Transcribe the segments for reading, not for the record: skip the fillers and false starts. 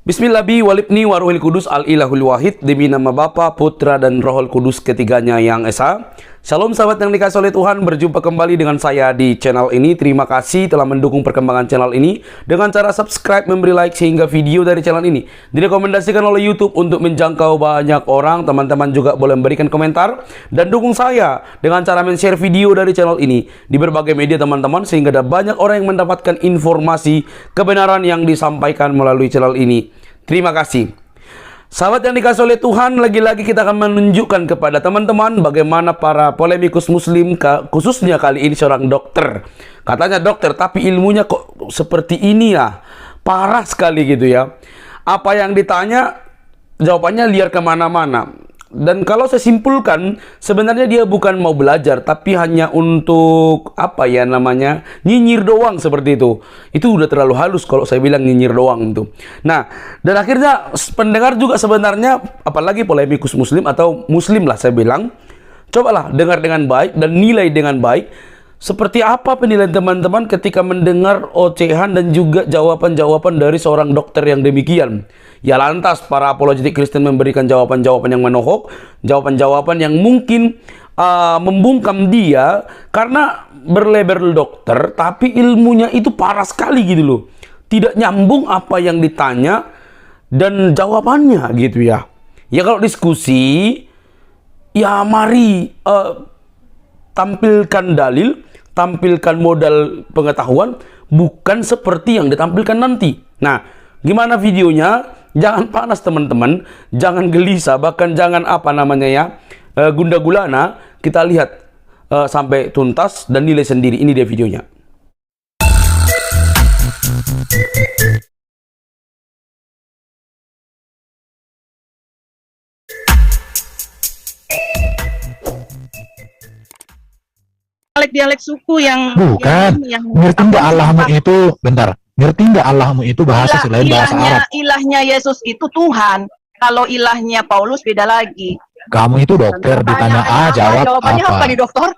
Bismillahi walibni waruhil kudus al-ilahul wahid. Demi nama Bapa, Putra, dan Rohul Kudus ketiganya yang esa. Shalom sahabat yang dikasihi oleh Tuhan, berjumpa kembali dengan saya di channel ini. Terima kasih telah mendukung perkembangan channel ini dengan cara subscribe, memberi like, sehingga video dari channel ini direkomendasikan oleh YouTube untuk menjangkau banyak orang. Teman-teman juga boleh memberikan komentar dan dukung saya dengan cara men-share video dari channel ini di berbagai media teman-teman, sehingga ada banyak orang yang mendapatkan informasi kebenaran yang disampaikan melalui channel ini. Terima kasih. Sahabat yang dikasihi oleh Tuhan, lagi-lagi kita akan menunjukkan kepada teman-teman bagaimana para polemikus muslim, khususnya kali ini seorang dokter. Katanya dokter, tapi ilmunya kok seperti ini ya. Parah sekali gitu ya. Apa yang ditanya, jawabannya liar kemana-mana. Dan kalau saya simpulkan, sebenarnya dia bukan mau belajar, tapi hanya untuk, apa ya namanya, nyinyir doang seperti itu. Itu udah terlalu halus kalau saya bilang nyinyir doang tuh. Nah, dan akhirnya pendengar juga sebenarnya, apalagi polemikus muslim atau muslim lah saya bilang, cobalah dengar dengan baik dan nilai dengan baik. Seperti apa penilaian teman-teman ketika mendengar ocehan dan juga jawaban-jawaban dari seorang dokter yang demikian? Ya lantas para apologetik Kristen memberikan jawaban-jawaban yang menohok, jawaban-jawaban yang mungkin membungkam dia karena berlabel dokter, tapi ilmunya itu parah sekali gitu loh. Tidak nyambung apa yang ditanya dan jawabannya gitu ya. Ya kalau diskusi, ya mari tampilkan dalil, tampilkan modal pengetahuan, bukan seperti yang ditampilkan nanti. Nah, gimana videonya? Jangan panas teman-teman, jangan gelisah, bahkan jangan apa namanya ya, gundah gulana. Kita lihat sampai tuntas dan nilai sendiri. Ini dia videonya. Dialek suku yang bukan yang ngerti nggak Allahmu itu bentar ngerti nggak Allahmu itu bahasa selain bahasa Arab. Ilahnya Yesus itu Tuhan. Kalau ilahnya Paulus beda lagi. Kamu itu dokter, ditanya A jawab jawabannya apa di dokter?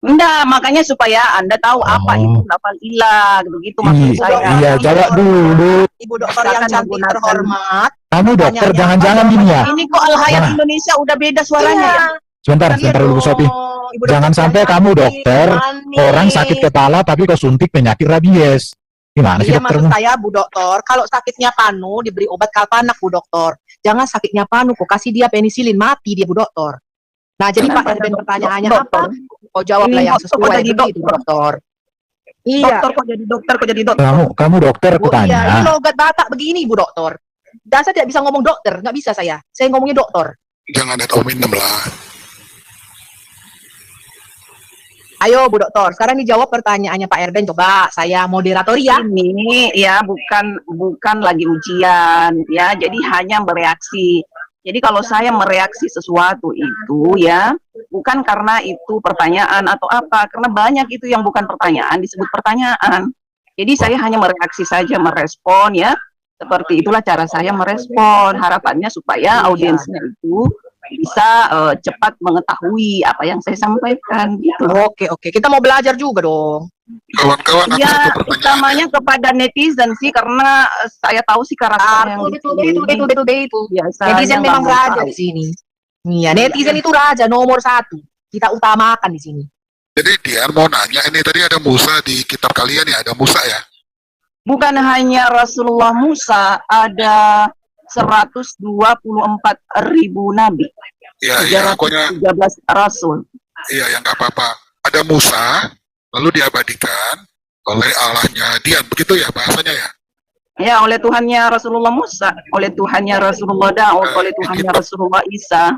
Enggak, makanya supaya Anda tahu apa itu lafal ilah, begitu maksud saya. Iya, jawab dulu. Ibu dokter yang cantik terhormat. Kamu dokter, jangan-jangan gini ya. Ini kok Al-Hayat Indonesia udah beda suaranya ya. Sebentar dulu Sopi. Jangan sampai kamu dokter, orang sakit kepala tapi kau suntik penyakit rabies. Gimana sih dokter? Maksud saya Bu Dokter, kalau sakitnya panu diberi obat kalpanak Bu Dokter. Jangan sakitnya panu kok kasih dia penisilin, mati dia Bu Dokter. Nah, jadi Pak Erben pertanyaannya apa? Kau jawablah yang sesuai begitu Bu Dokter. Iya. Dokter kok jadi dokter, kok jadi dokter. Kamu dokter, aku tanya. Iya, ini logat Batak begini Bu Dokter. Dan saya tidak bisa ngomong dokter, nggak bisa saya. Saya ngomongnya dokter. Jangan ada ominem lah. Ayo Bu Dokter, sekarang dijawab pertanyaannya Pak Erben. Coba saya moderatori ya. Ini ya bukan lagi ujian ya, jadi hanya bereaksi. Jadi kalau saya mereaksi sesuatu itu ya bukan karena itu pertanyaan atau apa, karena banyak itu yang bukan pertanyaan disebut pertanyaan. Jadi saya hanya mereaksi saja, merespon ya. Seperti itulah cara saya merespon. Harapannya supaya audiensnya itu bisa cepat mengetahui apa yang saya sampaikan gitu. Oke, kita mau belajar juga dong. Kawan-kawan, aku Ya, satu pertanyaan. utamanya kepada netizen sih, karena saya tahu sih karakter yang Itu. biasa. Netizen memang raja di sini. Iya, netizen itu raja nomor 1. Kita utamakan di sini. Jadi Dian mau nanya, ini tadi ada Musa di kitab kalian ya, ada Musa ya? Bukan hanya Rasulullah Musa, ada 124.000 nabi. Iya, pokoknya 13 rasul. iya yang nggak apa-apa. Ada Musa, lalu diabadikan oleh Allahnya Dian, begitu ya bahasanya ya? Ya, oleh Tuhannya Rasulullah Musa, oleh Tuhannya Rasulullah Daud, oleh Tuhannya Rasulullah Isa.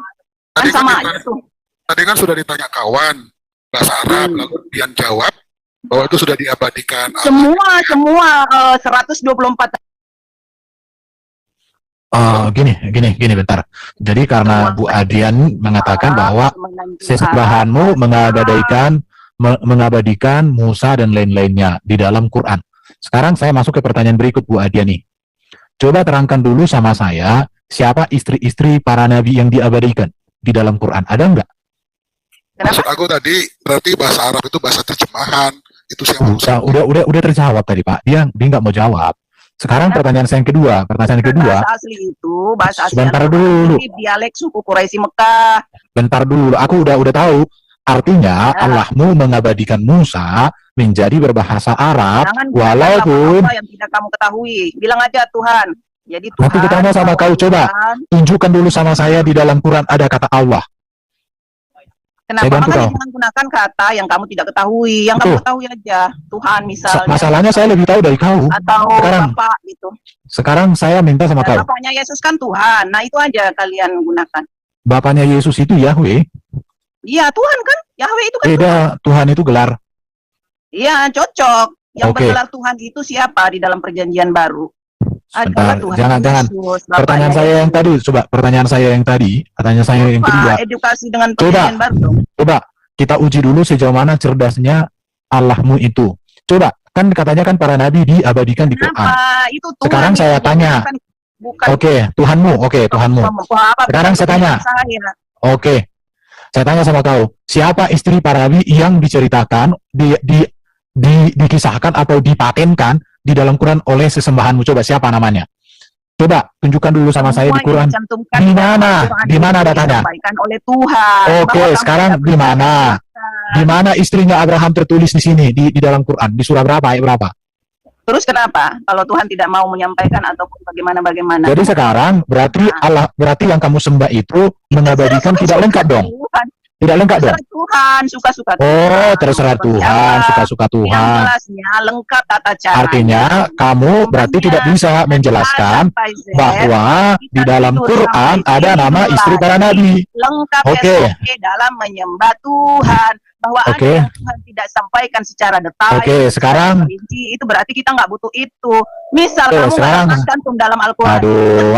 Kan sama aja tuh. Tadi kan sudah ditanya kawan bahasa Arab, lalu Dian jawab bahwa itu sudah diabadikan. Semua 124. Gini bentar. Jadi karena Bu Adian mengatakan bahwa sesembahanmu mengabadikan Musa dan lain-lainnya di dalam Quran. Sekarang saya masuk ke pertanyaan berikut Bu Adian nih. Coba terangkan dulu sama saya, siapa istri-istri para nabi yang diabadikan di dalam Quran? Ada enggak? Maksud aku tadi berarti bahasa Arab itu bahasa terjemahan. Itu saya Udah terjawab tadi Pak. Dia nggak mau jawab. Sekarang pertanyaan saya yang kedua. Pertanyaan yang kedua, Bahasa asli itu, bahasa asli Sebentar Al-Quran dulu. ini dialek suku Quraisy Mekah. bentar dulu. Aku udah tahu. Artinya Ya. Allahmu mengabadikan Musa menjadi berbahasa Arab, Jangan gunakan walaupun lafaz-lafaz yang tidak kamu ketahui. Bilang aja Tuhan. Jadi Tuhan. nanti ketemu sama kau, coba Tuhan. tunjukkan dulu sama saya di dalam Quran ada kata Allah. Saya Kenapa? bantu Makanya kau. jangan gunakan kata yang kamu tidak ketahui. Yang kamu Betul. ketahui aja. Tuhan misalnya. Masalahnya saya lebih tahu dari kau. Atau Sekarang. Bapak gitu. Sekarang saya minta sama Dan kau. Bapaknya Yesus kan Tuhan. Nah itu aja kalian gunakan. Bapaknya Yesus itu Yahweh. Iya Tuhan kan. Yahweh itu kan. Beda, Tuhan itu gelar. Iya cocok. Yang Oke. bergelar Tuhan itu siapa di dalam perjanjian baru? Sebentar, Adalah Tuhan jangan. Yesus, Pertanyaan Bapaknya saya yang Yesus. tadi, coba pertanyaan saya yang tadi, pertanyaan saya yang Pak, kedua. edukasi dengan Coba. perjanjian baru dong. Coba kita uji dulu sejauh mana cerdasnya Allahmu itu. Coba, kan katanya kan para nabi diabadikan di Quran. Kenapa? Itu Tuhan. Sekarang itu saya tanya. Bukan Oke, Tuhanmu, oke, Tuhanmu. apa, Sekarang saya tanya. Saya. Oke, saya tanya sama kau, siapa istri para nabi yang diceritakan, dikisahkan atau dipatenkan di dalam Quran oleh sesembahanmu? Coba siapa namanya? Coba tunjukkan dulu sama saya di Semuanya Quran. dicantumkan Di dalam mana? Al-Quran Di mana itu datanya? disampaikan oleh Tuhan. Oke, Bahwa kamu sekarang tidak di mana? bersalah. Di mana istrinya Abraham tertulis di sini di dalam Quran? Di surah berapa? Ayat berapa? Terus kenapa? Kalau Tuhan tidak mau menyampaikan ataupun bagaimana? Jadi sekarang berarti yang kamu sembah itu mengabadikan tidak lengkap dong. Tuhan. Tidak lengkap dong. Terserah Tuhan, suka-suka Oh, terserah Tuhan, suka-suka Yang Tuhan. jelasnya lengkap tata cara. Artinya kamu berarti tidak bisa menjelaskan bahwa di dalam Quran ada nama istri para nabi. lengkap Oke. SOP dalam menyembah Tuhan, bahwa ada Oke. yang Tuhan tidak sampaikan secara detail. Oke, sekarang- rinci, itu berarti kita nggak butuh itu. Misal Oke, kamu sekarang- nggak cantum dalam Al-Quran. Aduh,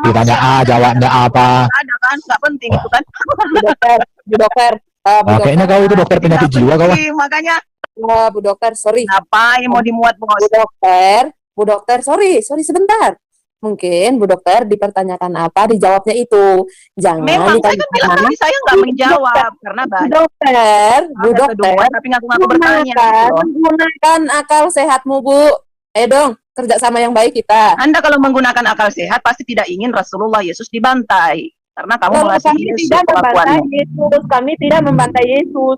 ditanya jawabnya apa? Ada kan, nggak penting itu kan. Bu dokter, Bu dokter, Bu Oh, kayaknya kau itu dokter penyakit Nggak jiwa kau. penting, makanya Bu dokter, sorry. ngapain mau dimuat bos? Bu dokter, sorry sebentar. Mungkin Bu dokter dipertanyakan apa, dijawabnya itu. Jangan Memang saya kan bilang tadi saya nggak menjawab karena Bu banyak. dokter, Bu Ada dokter, kedua, tapi ngaku-ngaku bertanya. gunakan akal sehatmu, Bu. Ayo dong, kerja sama yang baik kita. Anda kalau menggunakan akal sehat pasti tidak ingin Rasulullah Yesus dibantai karena kamu Kalau mengasihi kami Yesus tidak membantai kelakuanmu. Yesus, kami tidak membantai Yesus.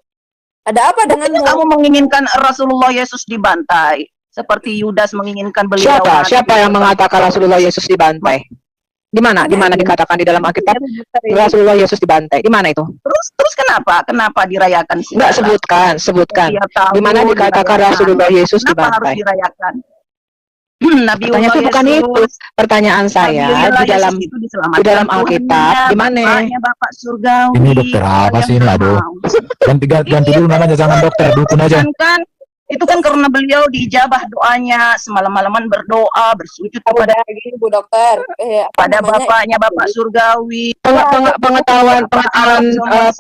Ada apa denganmu? Kamu menginginkan Rasulullah Yesus dibantai seperti Yudas menginginkan beliau. Siapa yang mengatakan Rasulullah Yesus dibantai? Di mana dikatakan di dalam Alkitab Rasulullah Yesus dibantai? Di mana itu? Terus kenapa? Kenapa dirayakan? Enggak, sebutkan. Setiap tahun Di mana dikatakan dirayakan. Rasulullah Yesus Kenapa harus dibantai? dirayakan? Pertanyaan itu bukan itu. Pertanyaan saya di dalam di dalam Alkitab, di mana? Bapak surgawi. Ini dokter apa sih ini? Aduh. Ganti dulu namanya, jangan dokter, dukun aja. Kan itu kan karena beliau diijabah doanya, semalam-malaman berdoa, bersujud kepada Gini, Bu dokter. pada bapaknya, Bapak surgawi.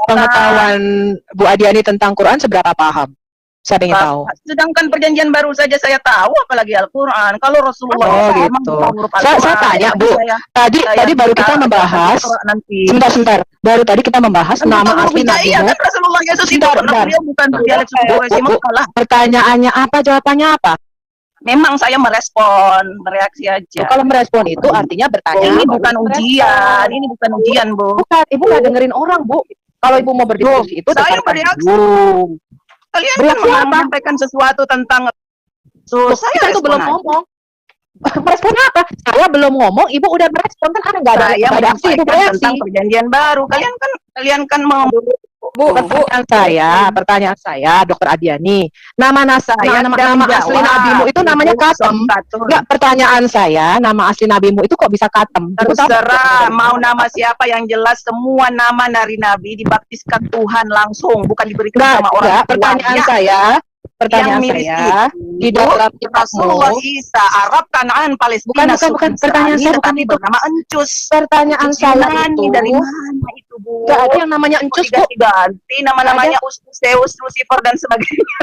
Pengetahuan Bu Adiani tentang Quran seberapa paham? Saya ingin tahu. Sedangkan perjanjian baru saja saya tahu, apalagi Al-Quran. Kalau Rasulullah Oh, memang gitu. bukan huruf Saya Al-Quran. tanya, Bu. Saya Tadi baru kita membahas. nanti. Sebentar. Baru tadi kita membahas nama asli Nabi Iya Nuh. kan Rasulullah Yesus itu Bentar, karena bentar. beliau bukan dialek suku Quraisy Bu, Mekah lah. Pertanyaannya apa? Jawabannya apa? Memang saya merespon, bereaksi aja. Kalau merespon itu artinya bertanya. Ini bukan ujian, ini bukan ujian, Bu. Bukan, Ibu nggak dengerin orang, Bu. Kalau Ibu mau berdiskusi itu Saya dengarkan bereaksi. dulu. Kalian kan Bereaksi apa? menyampaikan sesuatu tentang saya Kita itu respon belum aja. ngomong. Merespon apa? Saya belum ngomong, Ibu udah merespon kan ada nggak ada Saya nggak ada aksi, Ibu menyampaikan bereaksi. tentang perjanjian baru. Kalian kan mau Pertanyaan saya, Dokter Adiani, nama saya nama tidak asli menjawab. nabimu itu namanya Ibu Katem. Somkatur. Enggak, pertanyaan saya, nama asli nabimu itu kok bisa Katem? Ibu tahu? Terserah mau nama siapa yang jelas, semua nama dari nabi dibaptiskan Tuhan langsung, bukan diberikan sama orang Enggak, tuanya. pertanyaan Yang mirip saya di itu, dalam Rasulullah kitabmu, Isa, Arab, Kanaan, Palestina, Bukan. Pertanyaan saya bukan tetapi itu. bernama Encus. pertanyaan saya Yunani, itu dari mana itu, Bu? enggak ada yang namanya Encus, Bu. Diganti nama-namanya Zeus, Lucifer dan sebagainya.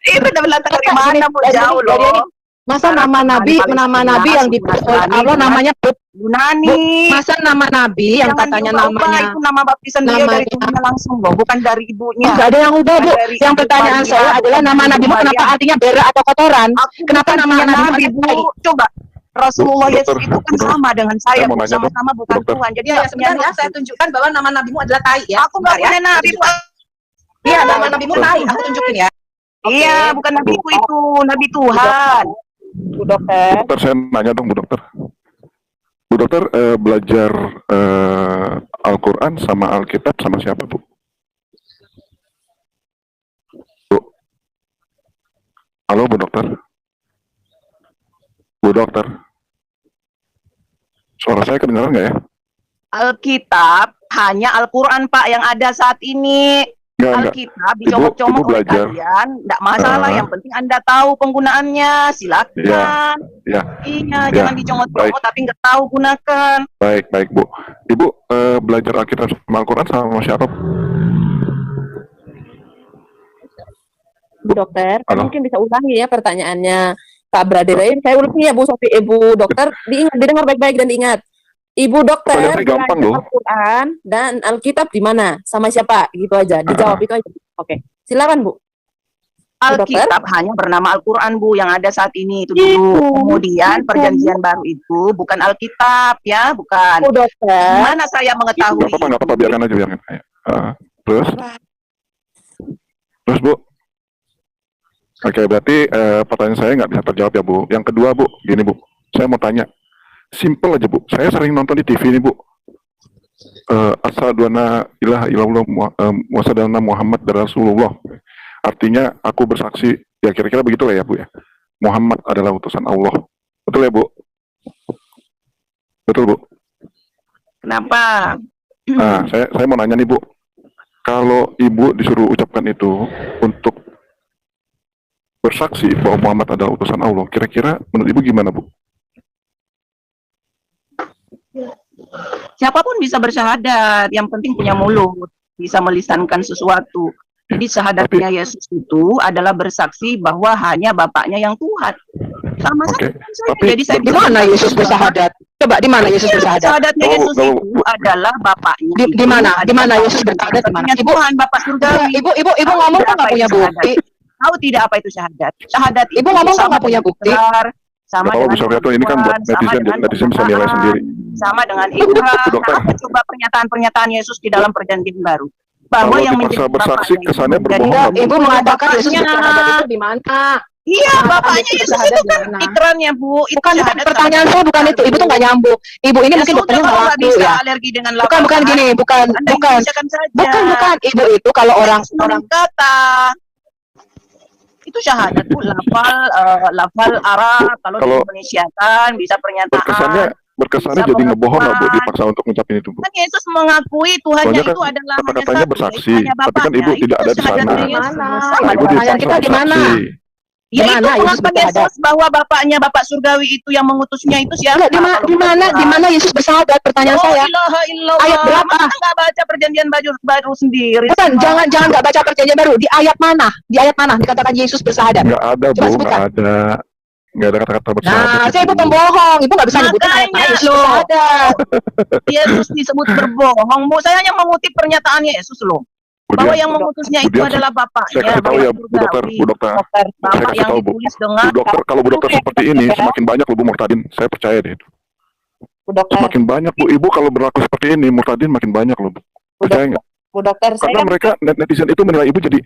Itu udah berlatang dari mana, Bu? Dari Jauh Adiani, loh. Masa Arab nama dari nabi yang Palestina, dipilih oleh Nasrani, Allah dengan namanya Bu? Yunani. Masa nama nabi yang Jangan katanya diubah-ubah, namanya itu nama baptisan beliau dari namanya Tuhannya langsung loh, bukan dari ibunya, enggak ada yang ubah, bukan Bu. dari Yang Ibu pertanyaan Maria, saya adalah bukan nama dari Ibu nabimu kenapa Maryam. artinya berak atau kotoran? Aku Kenapa bukan nama punya nabimu nabi, Bu. Al-Kai? Coba Rasulullah Dokter, Yesus itu kan dokter, sama dengan saya, saya mau Bu. nanya dong, Sama-sama bukan dokter. Tuhan. Jadi Ya, nggak ya, punya sebentar ya, nabi. saya tunjukkan bahwa nama nabimu adalah Tai ya. Aku nggak Sebentar ya, punya saya nabi, Bu. tunjukkan. Iya, nama nabimu Tai, aku tunjukin ya. Iya, bukan nabiku itu, nabi Tuhan. Bu Dokter. Dokter, saya nanya dong, Bu Dokter. Bu Dokter, belajar Al-Quran sama Alkitab sama siapa, Bu? Bu? Halo, Bu Dokter? Bu Dokter? Suara saya kedengaran nggak ya? Alkitab hanya Al-Quran, Pak, yang ada saat ini. Enggak. Alkitab Ibu dicomot-comot oleh belajar. kalian, enggak masalah. Ah. Yang penting Anda tahu penggunaannya, silakan. Ya, Iya, Ya, jangan dicomot-comot tapi nggak tahu gunakan. baik, Bu. Ibu belajar Alkitab sama Al-Quran sama siapa? Bu Dokter, Halo. mungkin bisa ulangi ya pertanyaannya Pak Bradirain. Saya ulangi ya Bu Sofi, Ibu Dokter, didengar baik-baik dan diingat. Ibu Dokter Pertanyaannya gampang belajar loh. Al-Quran dan Alkitab di mana? Sama siapa? Gitu aja. Dijawab itu aja. Oke. Silakan Bu. Alkitab hanya bernama Al-Quran, Bu, yang ada saat ini itu dulu. Kemudian perjanjian baru itu bukan Alkitab ya, bukan. Bu Dokter. Gimana saya mengetahui? Nggak apa-apa, biarkan aja. Terus Bu? Oke, berarti pertanyaan saya nggak bisa terjawab ya, Bu. Yang kedua, Bu, gini, Bu. Saya mau tanya. Simple aja, Bu. Saya sering nonton di TV ini, Bu. Asyhadu anna ilaha illallah wa asyhadu anna Muhammad Rasulullah. Artinya aku bersaksi, ya kira-kira begitulah ya, Bu ya. Muhammad adalah utusan Allah. Betul ya, Bu? Betul, Bu. Kenapa? Nah, saya mau nanya nih, Bu. Kalau Ibu disuruh ucapkan itu untuk bersaksi bahwa Muhammad adalah utusan Allah, kira-kira menurut Ibu gimana, Bu? Siapapun bisa bersyahadat, yang penting punya mulut, bisa melisankan sesuatu. Jadi syahadatnya Yesus itu adalah bersaksi bahwa hanya Bapaknya yang Tuhan. Sama Oke. saja. Tapi Jadi saya Di mana Yesus bersahadat? Coba di mana Yesus bersahadat? Syahadatnya Oh, Yesus oh, itu adalah Bapaknya. Di itu mana? Di mana adalah Yesus bersahadat? Di mana? Bapaknya Tuhan, Bapak surgawi. Ibu ngomong kok nggak punya bukti? Tahu tidak apa itu syahadat? Syahadat Ibu itu ngomong kok sama nggak punya dengan bukti? ikrar, sama kalau dengan bisa lihat ini kan buat pengakuan, sama netizen, dengan netizen bisa nilai pernyataan, sendiri. sama dengan ikrar. Bu Dokter. Apa coba pernyataan-pernyataan Yesus di dalam perjanjian baru? Bahwa Kalau yang dipaksa menjadi bersaksi, Bapaknya kesannya itu menjadi berbohong, Enggak, Bu. Ibu mengatakan Yesus Bapaknya. bersahadat itu di mana? Iya, Bapaknya Bapaknya Yesus Yesus bersahadat itu kan di mana? ikrannya, Bu. Itu Bukan syahadat pertanyaan saya bukan itu. Ibu tuh nggak nyambung. Ibu ini Ya mungkin sudah, dokternya nggak kalau nggak laku bisa ya. alergi dengan Bukan lafal gini, Arab, bukan. Anda Indonesiakan saja. Bukan. Ibu itu kalau orang kata itu syahadat, Bu, lafal Arab, kalau Kalau diindonesiakan bisa pernyataan. Berkesannya Bisa jadi ngebohong nggak, Bu, pengakuan. dipaksa untuk ngucapin itu, Bu? Kan Yesus mengakui Tuhannya Soalnya kan itu adalah hanya kata-katanya satu, bersaksi, yaitu hanya tapi kan Bapaknya. Ibu Itu tidak ada di syahadatnya sana. Yesus. Mana? Nah, Ibu Pertanyaan dipaksa kita di mana? bersaksi. Ya Di itu mana Yesus pengakuan bersahadat? Yesus bahwa Bapaknya, Bapak surgawi itu yang mengutusnya itu siapa? Enggak, Kalau di bukan mana? Tuhan. Di mana Yesus bersahadat? Pertanyaan La saya. ilaha illallah. Ayat berapa? Masa nggak baca perjanjian baru sendiri? Bukan, sih, Pak? jangan nggak baca perjanjian baru. Di ayat mana? Di ayat mana dikatakan Yesus bersahadat? Nggak ada, Coba Bu, sebutkan. nggak ada kata-kata bersahadat. Nah, saya itu. ibu pembohong. Ibu nggak bisa nyebutin ayat mana Makanya Yesus loh. bersahadat. Yesus disebut berbohong, Bu. Saya hanya mengutip pernyataan Yesus loh. Bahwa yang mengutusnya itu Kemudian adalah saya Bapaknya, kasih tahu ya, Bapak Bu Dokter, surgawi. Bu Dokter. Dokter. Saya Bapak kasih yang tahu, Bu. ditulis dengan Bu Dokter, kalau Bu Dokter seperti ini, semakin banyak loh, Bu, murtadin. Saya percaya deh itu. Bu Dokter. Semakin banyak, Bu. Ibu kalau berlaku seperti ini, murtadin makin banyak loh, Bu. Percaya nggak? Bu Dokter, saya Karena kan mereka, netizen itu menilai Ibu jadi,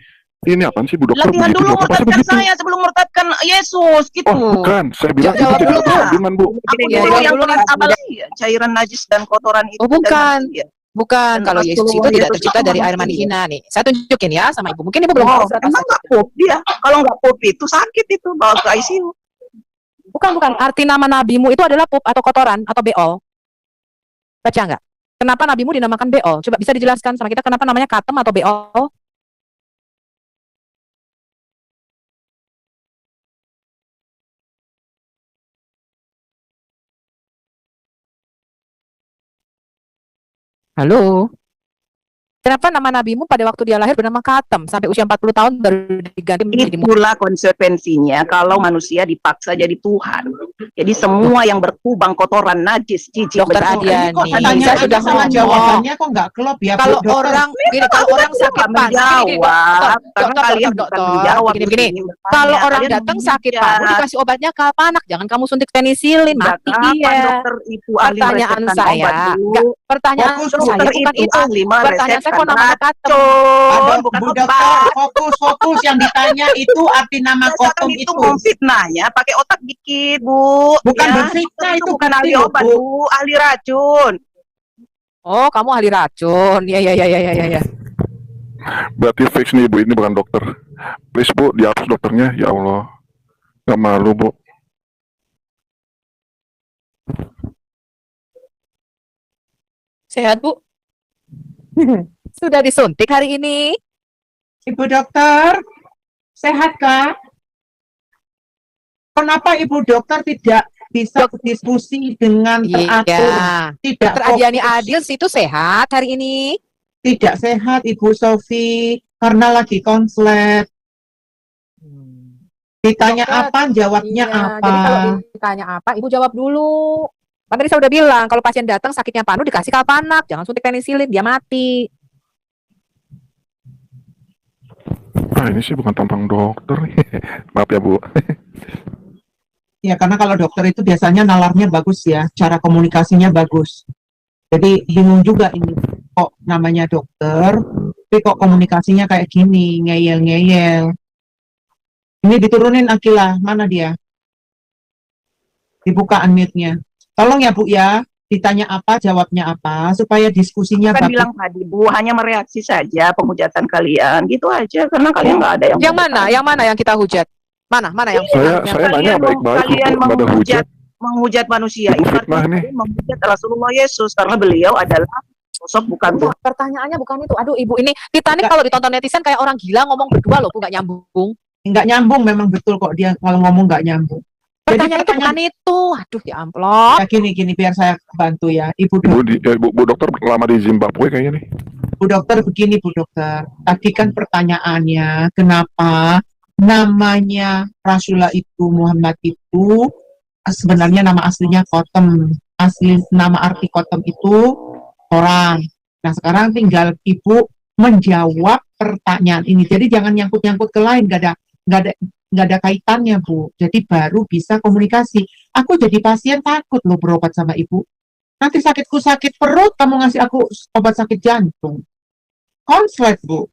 ini apaan sih, Bu Dokter? latihan Begitu, dulu Bu Dokter, pasti murtadkan begitu. saya sebelum murtadkan Yesus gitu. Oh, bukan. Saya bilang Ibu Jawab jadi dulu, Bu. murtadinan, Bu. Aku Ya, dulu jawab yang dulu, kelas Mas. abal cairan najis dan kotoran itu. Oh, bukan. Dan Bukan, Dan kalau Yesus itu Rasulullah tidak Yesus tercipta itu dari air mani manusia. hina nih. Saya tunjukin ya sama ibu. Mungkin ibu belum tahu Oh, surat emang Al-Fatihah. nggak pup dia? Kalau nggak pup itu sakit itu bawa ke ICU. Bukan. Arti nama nabimu itu adalah pup atau kotoran atau beol. Baca nggak? Kenapa nabimu dinamakan beol? Coba bisa dijelaskan sama kita kenapa namanya katem atau beol? Halo? Kenapa nama nabimu pada waktu dia lahir bernama Katem sampai usia 40 tahun baru diganti menjadi Muhammad? Itulah konsekuensinya kalau manusia dipaksa jadi Tuhan. Jadi semua yang berkubang kotoran najis, jijik, Dokter bejat. Adiani, Kok saya pertanyaannya sudah sama ngomong. jawabannya kok nggak klop ya, Bu Kalau Dokter? orang gini, kalau orang sakit panas, menjawab, karena kalian bukan menjawab, begini. ini bertanya. Kalau orang Kalian datang sakit menghujat. paru dikasih obatnya kalpanak, jangan kamu suntik penisilin, Enggak, mati kapan dia. dokter itu ahli Pertanyaan meresepkan saya, obat, Bu? enggak, pertanyaan Fokus, Bu. saya Dokter bukan itu itu. ahli Pertanyaan saya kok meresepkan namanya Katem. racun, bukan Bu Dokter, obat. fokus yang ditanya itu arti nama Biasakan kotom itu itu. memfitnah ya, pakai otak dikit, Bu. Bukan Ya, berfitnah, dokter itu bukan ahli bukti loh, obat, Bu. Bu, ahli racun. Oh, kamu ahli racun. Ya. Berarti fix nih Bu, ini bukan dokter. Please Bu, dihapus dokternya, ya Allah. Gak malu Bu. Sehat, Bu? Sudah disuntik hari ini? Ibu Dokter, sehat Kak? Kenapa Ibu Dokter tidak bisa berdiskusi dengan teratur? Iya. Tidak Dokter Adiani fokus. Adil itu sehat hari ini? Tidak sehat Ibu Sofi karena lagi konslet. Ditanya Dokter, apa, jawabnya Iya, apa. jadi kalau ditanya apa, Ibu jawab dulu. Kan tadi saya udah bilang, kalau pasien datang sakitnya panu dikasih kalpanak, jangan suntik penisilin, dia mati. Ah, ini sih bukan tampang dokter nih. Maaf ya Bu. Ya, karena kalau dokter itu biasanya nalarnya bagus ya, cara komunikasinya bagus. Jadi bingung juga ini, kok namanya dokter, tapi kok komunikasinya kayak gini, ngeyel-ngeyel. Ini diturunin Akila, mana dia? Dibuka unmute-nya. Tolong ya Bu ya, ditanya apa, jawabnya apa, supaya diskusinya Kan bagus. bilang tadi, Bu, hanya mereaksi saja penghujatan kalian, gitu aja. Karena kalian nggak ada yang Yang mau mana? bertanya. Yang mana yang kita hujat? Mana yang Saya nanya Kalian baik-baik kalian loh Bu, nggak ada hujat. menghujat manusia. Ibu Itu fitnah artinya nih. kalian menghujat Rasulullah Yesus karena beliau adalah sosok bukan Tuhan. Pertanyaannya bukan itu. Aduh, Ibu ini Titanic Enggak. kalau ditonton netizen kayak orang gila ngomong berdua loh, Bu, nggak nyambung. Nggak nyambung, memang betul kok dia kalau ngomong nggak nyambung. Pertanyaan itu bukan itu. Aduh, ya amplop. Ya gini, biar saya bantu ya. Ibu Bu dokter lama di Zimbabwe kayaknya nih. Bu Dokter begini Bu Dokter, tadi kan pertanyaannya kenapa namanya Rasulullah itu Muhammad itu sebenarnya nama aslinya Kotem, asli nama arti Kotem itu orang. Nah sekarang tinggal Ibu menjawab pertanyaan ini. Jadi jangan nyangkut-nyangkut ke lain, nggak ada kaitannya Bu. Jadi baru bisa komunikasi. Aku jadi pasien takut loh berobat sama Ibu. Nanti sakitku sakit perut, kamu ngasih aku obat sakit jantung. Konslet, Bu.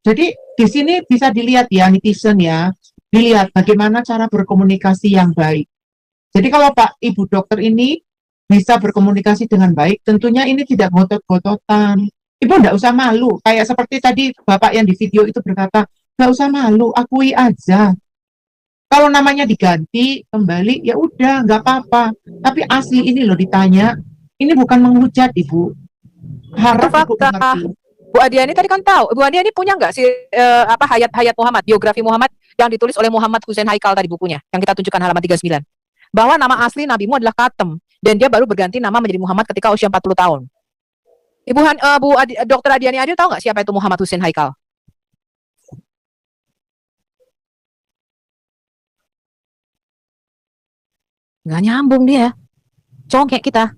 Jadi di sini bisa dilihat ya, netizen ya, dilihat bagaimana cara berkomunikasi yang baik. Jadi kalau Pak Ibu dokter ini bisa berkomunikasi dengan baik, tentunya ini tidak gotot-gototan. Ibu nggak usah malu, kayak seperti tadi Bapak yang di video itu berkata, nggak usah malu, akui aja. Kalau namanya diganti kembali, ya udah, nggak apa-apa. Tapi asli ini loh ditanya, ini bukan menghujat, Ibu. Harap Ibu fakta. mengerti. Bu Adiani tadi kan tahu. Bu Adiani punya nggak sih Hayat Muhammad, biografi Muhammad yang ditulis oleh Muhammad Hussein Haikal tadi bukunya, yang kita tunjukkan halaman 39. Bahwa nama asli nabimu adalah Katem dan dia baru berganti nama menjadi Muhammad ketika usia 40 tahun. Dokter Adiani Adil tahu nggak siapa itu Muhammad Hussein Haikal? Nggak nyambung dia. Congkek kita.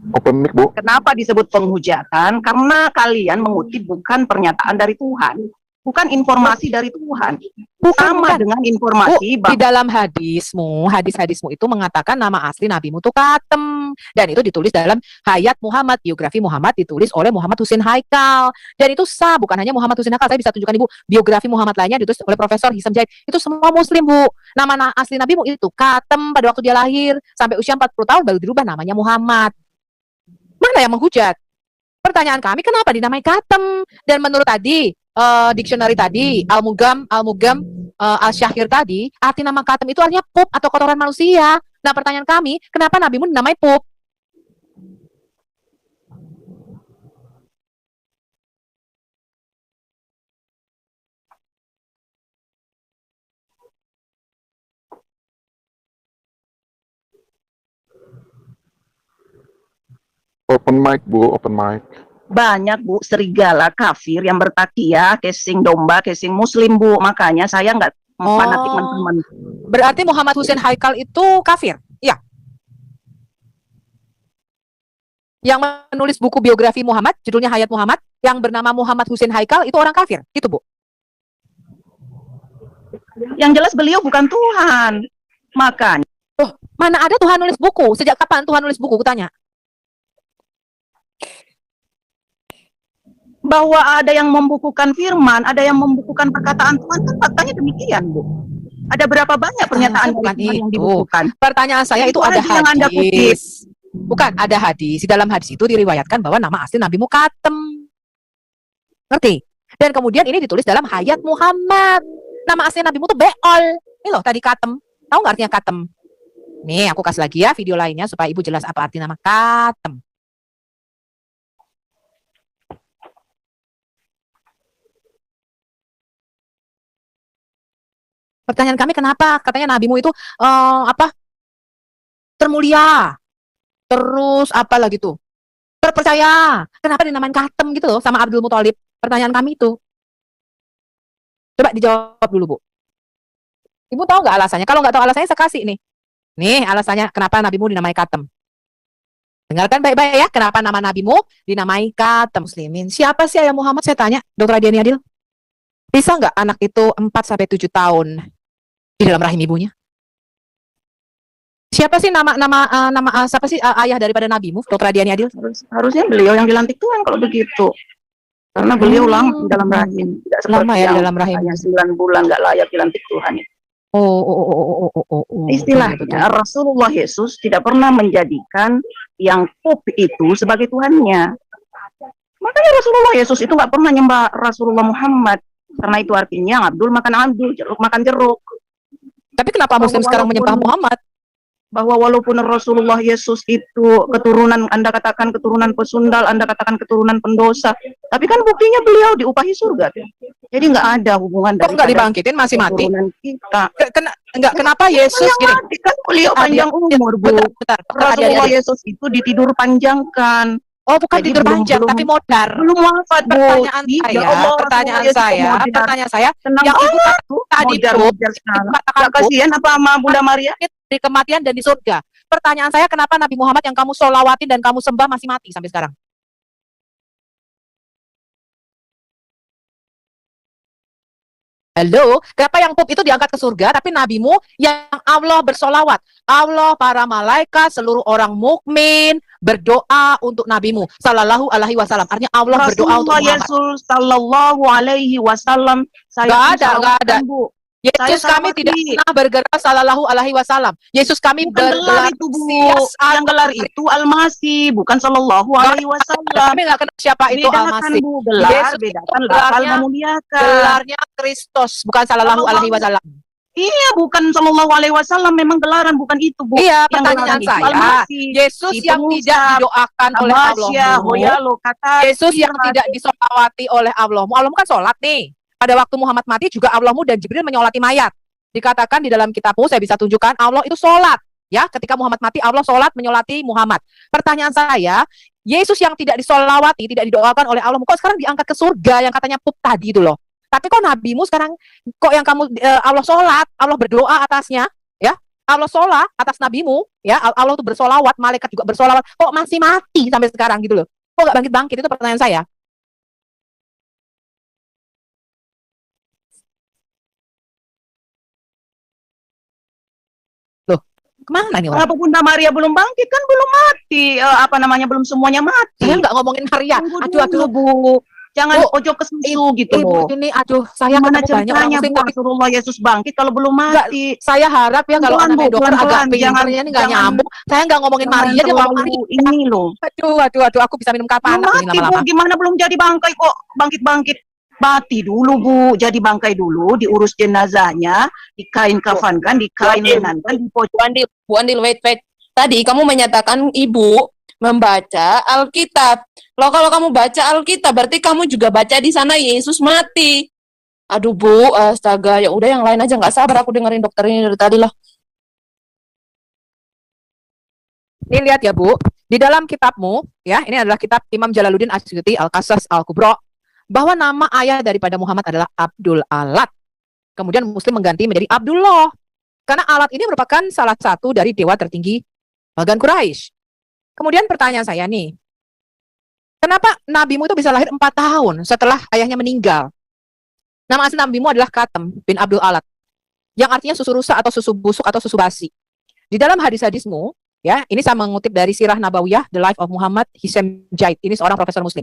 Open mic Bu. Kenapa disebut penghujatan? Karena kalian mengutip bukan pernyataan dari Tuhan, bukan informasi dari Tuhan. Sama Bukan. dengan informasi Di dalam hadis-hadismu itu mengatakan nama asli nabimu itu Katem dan itu ditulis dalam Hayat Muhammad, biografi Muhammad ditulis oleh Muhammad Hussein Haikal dan itu sah, bukan hanya Muhammad Hussein Haikal. Saya bisa tunjukkan Ibu biografi Muhammad lainnya ditulis oleh Profesor Hisam Zaid. Itu semua Muslim, Bu. Nama asli nabimu itu Katem pada waktu dia lahir sampai usia 40 tahun baru dirubah namanya Muhammad. Mana yang menghujat? Pertanyaan kami kenapa dinamai Katem? Dan menurut tadi dictionary tadi Al-Mugam Al-Syahir tadi, arti nama Katem itu artinya pup atau kotoran manusia. Nah, pertanyaan kami, kenapa nabimu dinamai pup? Open mic, Bu, open mic. Banyak, Bu, serigala kafir yang bertakiyah, casing domba, casing muslim, Bu. Makanya saya nggak fanatik mentah-mentah. Berarti Muhammad Hussein Haikal itu kafir? Iya. Yang menulis buku biografi Muhammad, judulnya Hayat Muhammad, yang bernama Muhammad Hussein Haikal itu orang kafir, gitu Bu? Yang jelas beliau bukan Tuhan. Makanya Oh, mana ada Tuhan nulis buku? Sejak kapan Tuhan nulis buku? Kutanya. bahwa ada yang membukukan firman, ada yang membukukan perkataan Tuhan, kan faktanya demikian, Bu. Ada berapa banyak pernyataan bukan dari Tuhan yang itu. dibukukan? Pertanyaan saya itu ada aja yang Anda kutip. hadis. Bukan, ada hadis. Di dalam hadis itu diriwayatkan bahwa nama asli Nabi Mukatem. Ngerti? Dan kemudian ini ditulis dalam Hayat Muhammad. Nama asli Nabi Mu itu Beol. Ini loh tadi Katem. Tahu nggak artinya Katem? Nih, aku kasih lagi ya video lainnya supaya Ibu jelas apa arti nama Katem. Pertanyaan kami kenapa? Katanya nabimu itu apa? Termulia. Terus apa lagi tuh? Terpercaya. Kenapa dinamain Katem gitu loh sama Abdul Muthalib? Pertanyaan kami itu. Coba dijawab dulu, Bu. Ibu tahu nggak alasannya? Kalau nggak tahu alasannya saya kasih nih. Nih alasannya kenapa nabimu dinamai Katem. Dengarkan baik-baik ya, kenapa nama nabimu dinamai Katem Muslimin. Siapa sih ayah Muhammad? Saya tanya, Dr. Adiani Adil. Bisa nggak anak itu 4-7 tahun di dalam rahim ibunya? Siapa sih siapa sih ayah daripada nabimu, Dr. Adiani Adil? Harusnya beliau yang dilantik Tuhan kalau begitu. Karena beliau lama di dalam rahim. Tidak seperti Lama ya di yang dalam rahim. hanya 9 bulan nggak layak dilantik Tuhan. Istilahnya Rasulullah Yesus tidak pernah menjadikan yang Pope itu sebagai Tuhannya. Makanya Rasulullah Yesus itu nggak pernah nyembah Rasulullah Muhammad. Karena itu artinya Abdul makan Abdul, jeruk makan jeruk. Tapi kenapa Muslim sekarang menyembah Muhammad? Bahwa walaupun Rasulullah Yesus itu keturunan, Anda katakan keturunan pesundal, Anda katakan keturunan pendosa, tapi kan buktinya beliau diupahi surga. Jadi nggak ada hubungan Kok nggak dibangkitin, masih mati? keturunan kita. Kenapa Yesus gini? Mati kan beliau panjang umur, Bu. Bentar. Rasulullah Yesus itu ditidur panjangkan. Oh, bukan Jadi tidur panjang, belum- tapi modar. Belum wafat, Bu. Pertanyaan Ya saya, Allah, pertanyaan Rasulullah saya, Yesus modar. pertanyaan saya, Tenang yang ibu banget, katakan tadi modar, tuh, modar ibu sekarang. katakan Nggak kasihan apa sama Bunda Maria? di kematian dan di surga. Pertanyaan saya, kenapa Nabi Muhammad yang kamu sholawatin dan kamu sembah masih mati sampai sekarang? Halo, kenapa yang pup itu diangkat ke surga, tapi nabimu yang Allah bersolawat, Allah, para malaikat, seluruh orang mukmin berdoa untuk nabimu, sallallahu alaihi wasallam. Artinya Allah berdoa untuk Rasulullah Muhammad. Yesus sallallahu alaihi wasallam. Nggak ada. Bu. Yesus Saya kami salawati. tidak pernah bergerak sallallahu alaihi wasallam. Yesus kami Bukan gelar bergelar itu, Bu. Mesias Yang gelar atau itu Al-Masih, bukan sallallahu alaihi wasallam. kami nggak kenal siapa itu Bedakan, Al-Masih. Bu, gelar, Yesus itu bedakan lafal gelarnya- memuliakan. Gelarnya Kristus, bukan sallallahu alaihi wasallam. Iya, bukan sallallahu alaihi wasallam, memang gelaran, bukan itu, Bu. Iya, Yang pertanyaan gelaran itu saya, Al-Masih, Yesus si yang pengucap, tidak didoakan oleh Abbasya, Allahmu, Hoyalo, kata Yesus yang tidak disolawati oleh Allahmu. Allahmu kan sholat nih. Pada waktu Muhammad mati juga Allahmu dan Jibril menyolati mayat. Dikatakan di dalam kitabmu, saya bisa tunjukkan, Allah itu sholat. Ya, ketika Muhammad mati, Allah sholat menyolati Muhammad. Pertanyaan saya, Yesus yang tidak disolawati, tidak didoakan oleh Allah, kok sekarang diangkat ke surga yang katanya pup tadi itu loh. Tapi kok nabimu sekarang, kok yang kamu, Allah sholat, Allah berdoa atasnya, ya. Allah sholat atas nabimu, ya. Allah itu bersolawat, malaikat juga bersolawat. Kok masih mati sampai sekarang gitu loh. Kok nggak bangkit-bangkit, itu pertanyaan saya. Kemana nih orang? Kenapa Bunda Maria belum bangkit? Kan belum mati. Belum semuanya mati. Saya nggak ngomongin Maria. Tunggu Aduh, Bu. Jangan Bu, ojo ke susu gitu Ibu loh. ini, aduh, saya Gimana ketemu banyak orang ceritanya muslim, Bu tapi Rasulullah Yesus bangkit kalau belum mati? saya harap ya kalau Pelan-pelan, anaknya Bu, dokter agak pelan-pelan. pinternya ini nggak Jangan- nyambung. Saya nggak ngomongin Jangan Maria, dia ngomong terlalu Maria. ini loh. Aduh, aku bisa minum Belum kapanak ini mati Bu, lama-lama. gimana belum jadi bangkai kok bangkit-bangkit? Mati dulu Bu, jadi bangkai dulu, diurus jenazahnya, dikain kafankan, dikain lengankan, dipocok. Bu Andil, wait. Tadi kamu menyatakan ibu membaca Alkitab. Loh, kalau kamu baca Alkitab, berarti kamu juga baca di sana Yesus mati. Aduh Bu, astaga, ya udah yang lain aja, nggak sabar aku dengerin dokter ini dari tadi lah. Ini lihat ya Bu, Di dalam kitabmu, ya, ini adalah kitab Imam Jalaluddin Asyuti Al-Qasas Al-Kubra, bahwa nama ayah daripada Muhammad adalah Abdul Alat. Kemudian Muslim mengganti menjadi Abdullah. Karena Alat ini merupakan salah satu dari dewa tertinggi Bagan Quraisy. Kemudian pertanyaan saya nih, kenapa nabimu itu bisa lahir 4 tahun setelah ayahnya meninggal? Nama asli nabimu adalah Katem bin Abdul Alat, yang artinya susu rusa atau susu busuk atau susu basi. Di dalam hadis-hadismu, ya, ini saya mengutip dari Sirah Nabawiyah, The Life of Muhammad Hisham Jaid. Ini seorang profesor Muslim.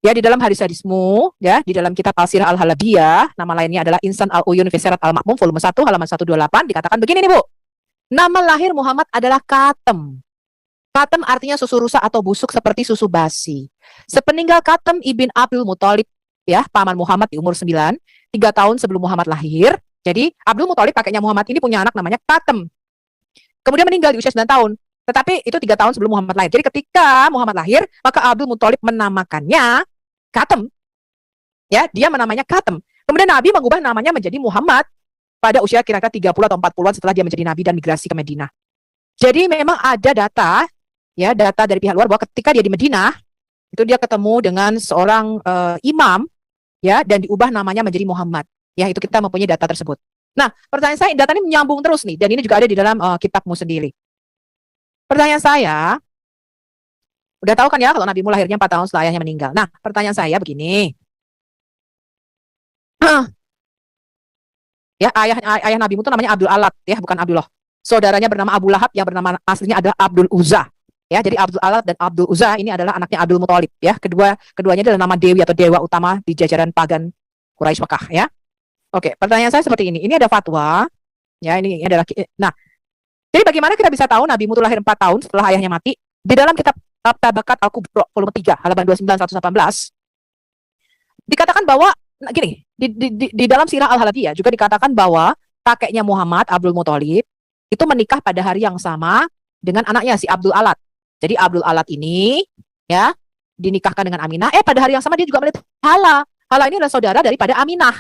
Ya, di dalam hadis-hadismu, ya, di dalam kitab Al-Sirah Al-Halabiyah, nama lainnya adalah Insan Al-Uyun fi Sirat Al-Ma'mum, volume 1, halaman 128, dikatakan begini nih, Bu. Nama lahir Muhammad adalah Katem. Katem artinya susu rusa atau busuk seperti susu basi. Sepeninggal Katem ibn Abdul Muthalib, ya, paman Muhammad di umur 9, 3 tahun sebelum Muhammad lahir. Jadi, Abdul Muthalib, kakeknya Muhammad ini punya anak namanya Katem. Kemudian meninggal di usia 9 tahun. Tetapi itu 3 tahun sebelum Muhammad lahir. Jadi ketika Muhammad lahir, maka Abdul Muthalib menamakannya Katem. Ya, dia menamanya Katem. Kemudian Nabi mengubah namanya menjadi Muhammad pada usia kira-kira 30 atau 40-an setelah dia menjadi Nabi dan migrasi ke Madinah. Jadi memang ada data, ya, data dari pihak luar bahwa ketika dia di Madinah, itu dia ketemu dengan seorang imam, ya, dan diubah namanya menjadi Muhammad. Ya, itu kita mempunyai data tersebut. Nah, pertanyaan saya, data ini menyambung terus nih, dan ini juga ada di dalam kitabmu sendiri. Pertanyaan saya, udah tahu kan ya kalau Nabi mu lahirnya 4 tahun setelah ayahnya meninggal. Nah, pertanyaan saya begini. Ya, ayah Nabi mu itu namanya Abdul Alat, ya, bukan Abdullah. Saudaranya bernama Abu Lahab, yang bernama aslinya adalah Abdul Uzza. Ya, jadi Abdul Alat dan Abdul Uzza ini adalah anaknya Abdul Muthalib, ya. Keduanya adalah nama dewi atau dewa utama di jajaran pagan Quraisy Mekah, ya. Oke, pertanyaan saya seperti ini. Ini ada fatwa, ya, ini adalah, nah, jadi bagaimana kita bisa tahu Nabi mu itu lahir 4 tahun setelah ayahnya mati? Di dalam kitab Tabakat Al-Kubra volume 3 halaman 29-118 dikatakan bahwa gini, di dalam Sirah Al-Halabiyah juga dikatakan bahwa kakeknya Muhammad, Abdul Muthalib, itu menikah pada hari yang sama dengan anaknya si Abdul Alat. Jadi Abdul Alat ini, ya, dinikahkan dengan Aminah. Pada hari yang sama dia juga melihat Hala. Hala ini adalah saudara daripada Aminah.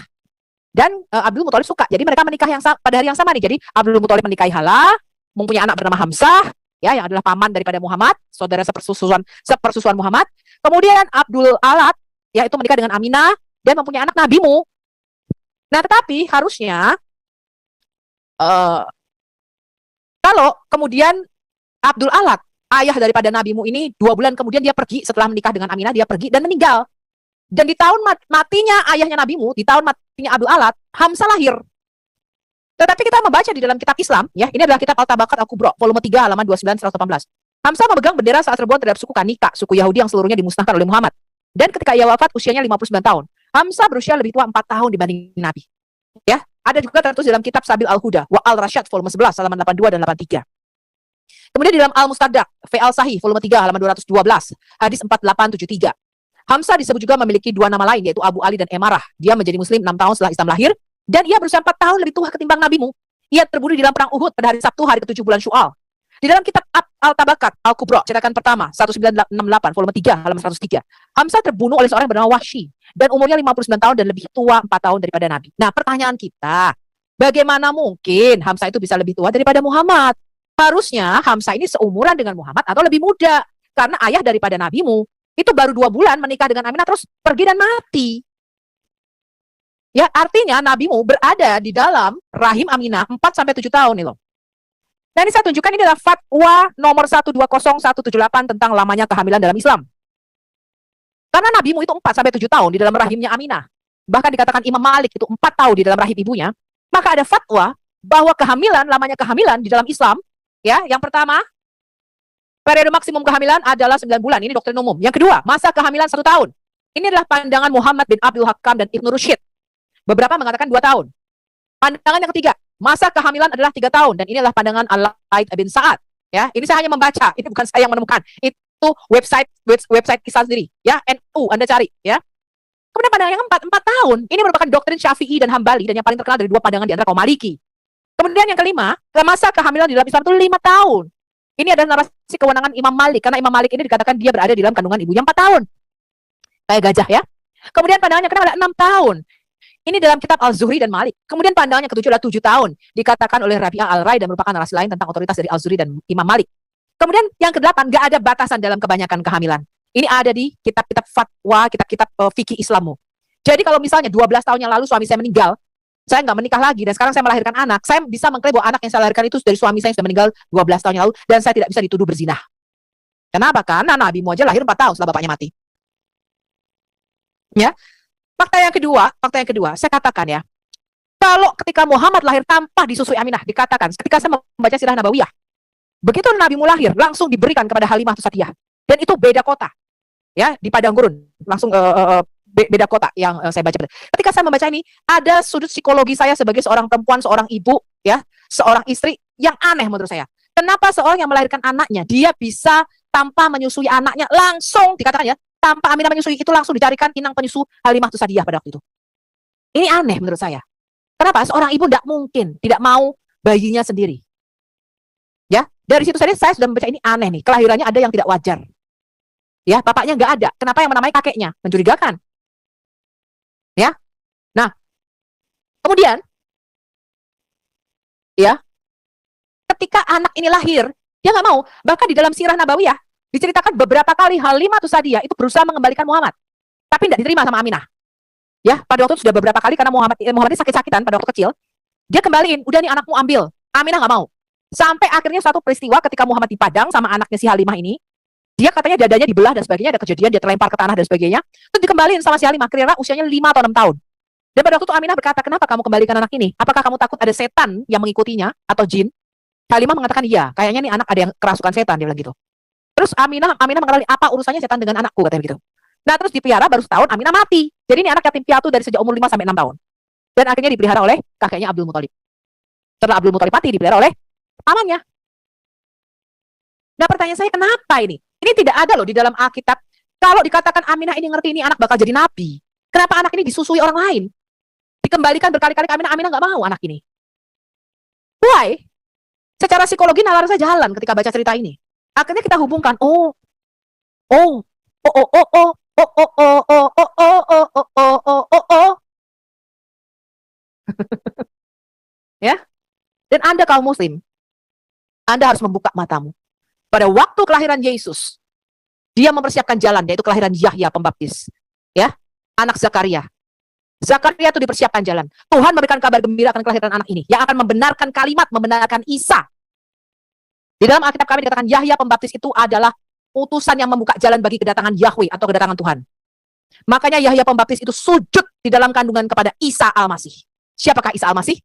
Dan Abdul Muthalib suka. Jadi mereka menikah pada hari yang sama nih. Jadi Abdul Muthalib menikahi Hala, mempunyai anak bernama Hamzah, ya, yang adalah paman daripada Muhammad, saudara sepersusuan Muhammad. Kemudian Abdul Alat, ya, itu menikah dengan Aminah dan mempunyai anak nabimu. Nah, tetapi harusnya kalau kemudian Abdul Alat, ayah daripada nabimu ini, 2 bulan kemudian dia pergi setelah menikah dengan Aminah, dia pergi dan meninggal. Dan di tahun matinya ayahnya nabimu, di tahun matinya Abdul Alat, Hamzah lahir. Tetapi kita membaca di dalam kitab Islam, ya, ini adalah kitab Al-Tabakat Al-Kubra, volume 3, halaman 29-118. Hamzah memegang bendera saat serbuan terhadap suku Kanika, suku Yahudi yang seluruhnya dimusnahkan oleh Muhammad. Dan ketika ia wafat, usianya 59 tahun. Hamzah berusia lebih tua 4 tahun dibanding Nabi. Ya, ada juga tertulis dalam kitab Sabil Al-Huda, wa Al-Rasyad, volume 11, halaman 82 dan 83. Kemudian di dalam Al-Mustadrak, Fi Al-Sahih, volume 3, halaman 212, hadis 4873. Hamzah disebut juga memiliki 2 nama lain, yaitu Abu Ali dan Emarah. Dia menjadi muslim 6 tahun setelah Islam lahir, dan ia berusia 4 tahun lebih tua ketimbang nabimu. Ia terbunuh di dalam perang Uhud pada hari Sabtu, hari ke-7 bulan Syual. Di dalam kitab Al-Tabakat Al-Kubra, cetakan pertama, 1968, volume 3, halaman 103. Hamzah terbunuh oleh seorang bernama Wahsy, dan umurnya 59 tahun dan lebih tua 4 tahun daripada Nabi. Nah, pertanyaan kita, bagaimana mungkin Hamzah itu bisa lebih tua daripada Muhammad? Harusnya Hamzah ini seumuran dengan Muhammad atau lebih muda, karena ayah daripada nabimu itu baru 2 bulan menikah dengan Aminah terus pergi dan mati. Ya, artinya nabimu berada di dalam rahim Aminah 4-7 tahun nih loh. Nah, ini saya tunjukkan, ini adalah fatwa nomor 120178 tentang lamanya kehamilan dalam Islam. Karena nabimu itu 4-7 tahun di dalam rahimnya Aminah. Bahkan dikatakan Imam Malik itu 4 tahun di dalam rahim ibunya. Maka ada fatwa bahwa kehamilan, lamanya kehamilan di dalam Islam, ya, yang pertama, periode maksimum kehamilan adalah 9 bulan. Ini doktrin umum. Yang kedua, masa kehamilan 1 tahun. Ini adalah pandangan Muhammad bin Abdul Hakam dan Ibnu Rusyid. Beberapa mengatakan 2 tahun. Pandangan yang ketiga, masa kehamilan adalah 3 tahun. Dan ini adalah pandangan Al-Laith bin Sa'ad. Ya, ini saya hanya membaca. Ini bukan saya yang menemukan. Itu website kisah sendiri. Ya, NU, Anda cari. Ya. Kemudian pandangan yang keempat, 4 tahun. Ini merupakan doktrin Syafi'i dan Hambali. Dan yang paling terkenal dari 2 pandangan di antara kaum Maliki. Kemudian yang kelima, masa kehamilan di dalam Islam itu 5 tahun. Ini adalah narasi kewenangan Imam Malik. Karena Imam Malik ini dikatakan dia berada di dalam kandungan ibunya 4 tahun. Kayak gajah, ya. Kemudian pandangan yang kedua adalah 6 tahun. Ini dalam kitab Al-Zuhri dan Malik. Kemudian pandangan yang ketujuh adalah 7 tahun. Dikatakan oleh Rabi'ah Al-Rai dan merupakan narasi lain tentang otoritas dari Al-Zuhri dan Imam Malik. Kemudian yang kedelapan, nggak ada batasan dalam kebanyakan kehamilan. Ini ada di kitab-kitab fatwa, kitab-kitab fikih Islammu. Jadi kalau misalnya 12 tahun yang lalu suami saya meninggal, saya nggak menikah lagi, dan sekarang saya melahirkan anak, saya bisa mengklaim bahwa anak yang saya lahirkan itu dari suami saya yang sudah meninggal 12 tahun yang lalu, dan saya tidak bisa dituduh berzina. Kenapa? Karena Nabi Muhammad lahir 4 tahun setelah bapaknya mati. Ya. Fakta yang kedua, saya katakan ya, kalau ketika Muhammad lahir tanpa disusui Aminah, dikatakan, ketika saya membaca sirah Nabawiyah, begitu Nabimu lahir, langsung diberikan kepada Halimah Sa'diyah. Dan itu beda kota. Ya, di padang gurun. Langsung beda kota yang saya baca. Ketika saya membaca ini, ada sudut psikologi saya sebagai seorang perempuan, seorang ibu, ya, seorang istri yang aneh menurut saya. Kenapa seorang yang melahirkan anaknya, dia bisa tanpa menyusui anaknya, langsung dikatakan ya, tanpa Aminah menyusui, itu langsung dicarikan inang penyusu Halimah Sa'diyah pada waktu itu. Ini aneh menurut saya. Kenapa? Seorang ibu tidak mungkin tidak mau bayinya sendiri. Ya, dari situ saja saya sudah membaca ini aneh nih. Kelahirannya ada yang tidak wajar. Ya, bapaknya nggak ada. Kenapa yang menamai kakeknya? Mencurigakan. Ya. Nah, kemudian ya, ketika anak ini lahir, dia nggak mau. Bahkan di dalam sirah Nabawiyah diceritakan beberapa kali Halimah Sa'diyah itu berusaha mengembalikan Muhammad, tapi tidak diterima sama Aminah. Ya, pada waktu itu sudah beberapa kali karena Muhammad ini sakit-sakitan pada waktu kecil. Dia kembaliin, udah nih anakmu ambil. Aminah nggak mau. Sampai akhirnya suatu peristiwa ketika Muhammad di padang sama anaknya si Halimah ini, dia katanya dadanya dibelah dan sebagainya, ada kejadian dia terlempar ke tanah dan sebagainya. Terus dikembaliin sama si Halimah, kira-kira usianya 5 atau 6 tahun. Dan pada waktu itu Aminah berkata, kenapa kamu kembalikan anak ini? Apakah kamu takut ada setan yang mengikutinya atau jin? Halimah mengatakan iya, kayaknya nih anak ada yang kerasukan setan, dia bilang gitu. Terus Aminah mengatakan, apa urusannya setan dengan anakku, katanya begitu. Nah, terus dipelihara baru setahun, Aminah mati. Jadi ini anak yatim piatu dari sejak umur 5 sampai 6 tahun. Dan akhirnya dipelihara oleh kakeknya Abdul Muthalib. Setelah Abdul Muthalib mati, dipelihara oleh pamannya. Nah, pertanyaan saya, kenapa ini? Ini tidak ada loh di dalam Alkitab. Kalau dikatakan Aminah ini ngerti ini anak bakal jadi nabi, kenapa anak ini disusui orang lain? Dikembalikan berkali-kali ke Aminah, Aminah nggak mau anak ini. Why? Secara psikologi nalar saya jalan ketika baca cerita ini. Akhirnya kita hubungkan, ya. Dan Anda kaum muslim, Anda harus membuka matamu. Pada waktu kelahiran Yesus, dia mempersiapkan jalan, yaitu kelahiran Yahya Pembaptis. Ya, anak Zakaria. Zakaria itu dipersiapkan jalan. Tuhan memberikan kabar gembira akan kelahiran anak ini, yang akan membenarkan kalimat, membenarkan Isa. Di dalam Alkitab kami dikatakan Yahya Pembaptis itu adalah utusan yang membuka jalan bagi kedatangan Yahweh atau kedatangan Tuhan. Makanya Yahya Pembaptis itu sujud di dalam kandungan kepada Isa Al-Masih. Siapakah Isa Al-Masih?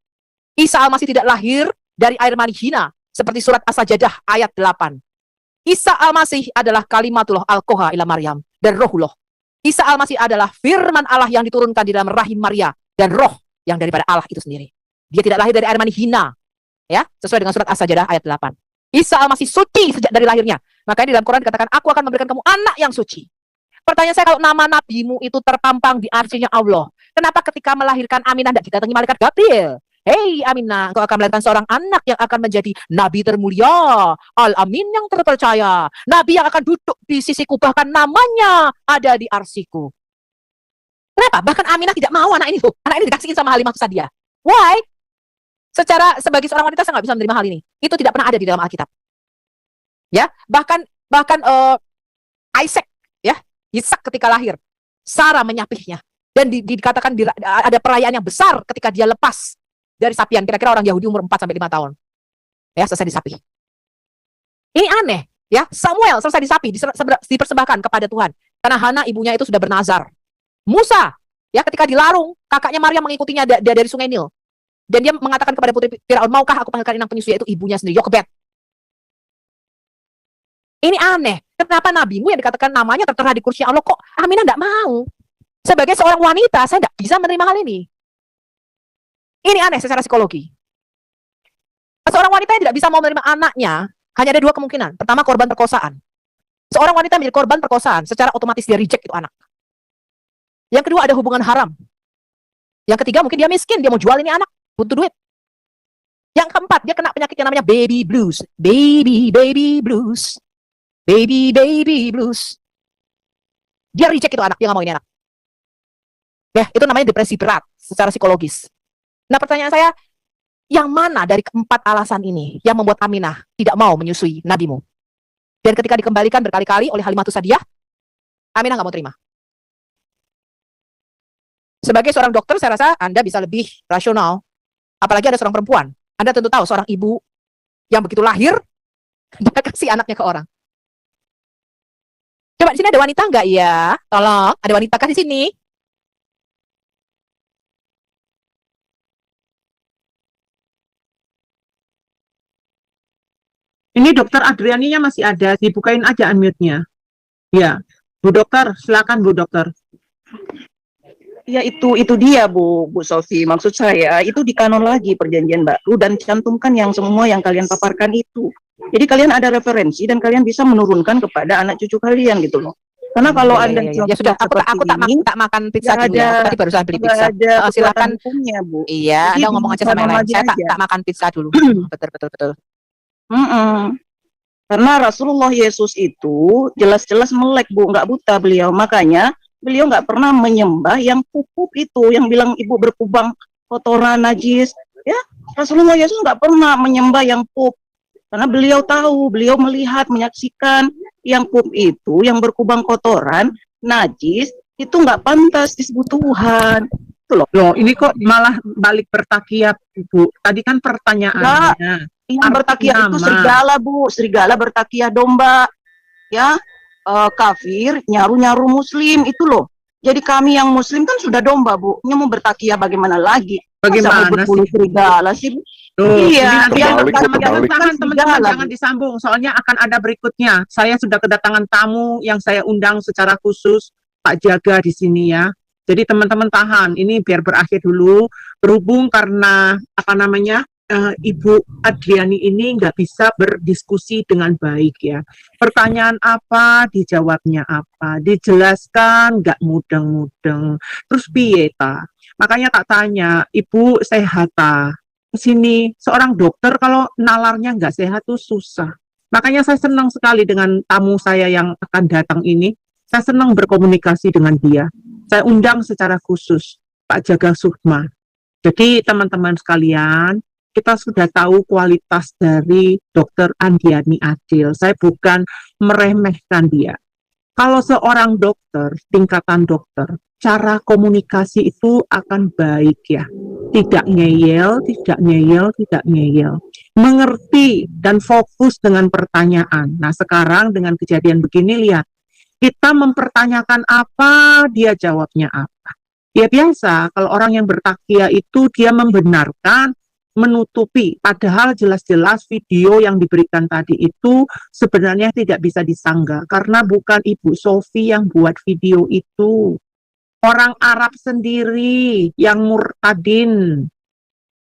Isa Al-Masih tidak lahir dari air mani hina, seperti surat As-Sajadah ayat 8. Isa Al-Masih adalah kalimatullah al-Qoha ila Maryam dan rohullah. Isa Al-Masih adalah firman Allah yang diturunkan di dalam rahim Maria dan roh yang daripada Allah itu sendiri. Dia tidak lahir dari air mani hina, ya, sesuai dengan surat As-Sajadah ayat 8. Isa Al-Masih suci sejak dari lahirnya. Makanya di dalam Quran dikatakan, aku akan memberikan kamu anak yang suci. Pertanyaan saya, kalau nama nabimu itu terpampang di arsy-Nya Allah, kenapa ketika melahirkan Aminah tidak didatangi malaikat Gabriel? Hei Aminah, engkau akan melahirkan seorang anak yang akan menjadi nabi termulia, Al-Amin yang terpercaya, nabi yang akan duduk di sisiku, bahkan namanya ada di arsiku. Kenapa? Bahkan Aminah tidak mau anak ini, anak ini dikasihin sama Halimah Sa'diyah. Why? Sebagai seorang wanita saya nggak bisa menerima hal ini. Itu tidak pernah ada di dalam Alkitab. Ya, bahkan Isaac, ya, Ishak ketika lahir, Sarah menyapihnya, dan dikatakan ada perayaan yang besar ketika dia lepas dari sapian, kira-kira orang Yahudi umur 4 sampai 5 tahun. Ya, selesai disapih. Ini aneh, ya. Samuel selesai disapih, dipersembahkan kepada Tuhan. Karena Hana ibunya itu sudah bernazar. Musa, ya, ketika dilarung, kakaknya Maria mengikutinya dari Sungai Nil. Dan dia mengatakan kepada putri Firaun, maukah aku panggilkan inang penyusu, yaitu ibunya sendiri, Yokebed. Ini aneh. Kenapa nabimu yang dikatakan namanya tertera di kursi Allah, kok Aminah tidak mau? Sebagai seorang wanita, saya tidak bisa menerima hal ini. Ini aneh secara psikologi. Seorang wanita yang tidak bisa mau menerima anaknya, hanya ada 2 kemungkinan. Pertama, korban perkosaan. Seorang wanita menjadi korban perkosaan, secara otomatis dia reject itu anak. Yang kedua, ada hubungan haram. Yang ketiga, mungkin dia miskin, dia mau jual ini anak, butuh duit. Yang keempat, dia kena penyakit yang namanya baby blues. Baby blues. Baby blues. Dia reject itu anak, dia nggak mau ini anak. Ya, itu namanya depresi berat secara psikologis. Nah, pertanyaan saya, yang mana dari keempat alasan ini yang membuat Aminah tidak mau menyusui nabimu? Dan ketika dikembalikan berkali-kali oleh Halimatus Sa'diyah, Aminah nggak mau terima. Sebagai seorang dokter, saya rasa Anda bisa lebih rasional. Apalagi ada seorang perempuan. Anda tentu tahu seorang ibu yang begitu lahir, dia kasih anaknya ke orang. Coba di sini ada wanita nggak ya? Tolong, ada wanita kah di sini? Ini dokter Adrianinya masih ada, dibukain aja unmute-nya. Ya, Bu Dokter, silakan Bu Dokter. Ya itu dia Bu Sofi. Maksud saya itu dikanon lagi perjanjian baru dan cantumkan yang semua yang kalian paparkan itu. Jadi kalian ada referensi dan kalian bisa menurunkan kepada anak cucu kalian gitu loh. Karena kalau Anda Ya sudah, aku tak makan pizza dulu ya. Aku tadi barusan beli pizza. Silakan. hukumnya, Bu. Iya, Jadi Anda ngomong aja sama yang lain. dikanon Saya lagi aja. tak makan pizza dulu. Betul. Karena Rasulullah Yesus itu jelas-jelas melek, Bu, nggak buta beliau. Makanya beliau nggak pernah menyembah yang pup itu, yang bilang ibu berkubang kotoran najis. Ya, Rasulullah Yesus nggak pernah menyembah yang pup. Karena beliau tahu, beliau melihat, menyaksikan yang pup itu, yang berkubang kotoran, najis, itu nggak pantas disebut Tuhan. Itu loh. Loh, ini kok malah balik bertakiat, Bu. Tadi kan pertanyaannya. Yang bertakiah itu nama. serigala, Bu. Serigala bertakiah domba. Ya, kafir nyaru-nyaru muslim itu loh. Jadi kami yang muslim kan sudah domba, Bu. Ini mau bertakiah bagaimana lagi? Bagaimana Masa mau berbulu sih? serigala sih, Bu? Tuh, Iya, ini nanti terbalik, teman-teman terbalik. teman-teman Serigala, jangan Bu. disambung, soalnya akan ada berikutnya. Saya sudah kedatangan tamu yang saya undang secara khusus, Pak Jaga di sini ya. Jadi teman-teman tahan, ini biar berakhir dulu. Berhubung karena Ibu Adriani ini nggak bisa berdiskusi dengan baik ya. Pertanyaan apa, dijawabnya apa, dijelaskan nggak mudeng-mudeng. Terus piye ta? Makanya tak tanya, Ibu sehat ta? Sini seorang dokter kalau nalarnya nggak sehat tuh susah. Makanya saya senang sekali dengan tamu saya yang akan datang ini. Saya senang berkomunikasi dengan dia. Saya undang secara khusus Pak Jaga Sukma. Jadi teman-teman sekalian, kita sudah tahu kualitas dari Dokter Andiani Adil. Saya bukan meremehkan dia. Kalau seorang dokter, tingkatan dokter, cara komunikasi itu akan baik ya. Tidak ngeyel, tidak ngeyel, tidak ngeyel. Mengerti dan fokus dengan pertanyaan. Nah sekarang dengan kejadian begini lihat, kita mempertanyakan apa, dia jawabnya apa. Ya biasa, kalau orang yang bertakia itu dia membenarkan, menutupi, padahal jelas-jelas video yang diberikan tadi itu sebenarnya tidak bisa disanggah karena bukan Ibu Sofi yang buat video itu, orang Arab sendiri yang murtadin.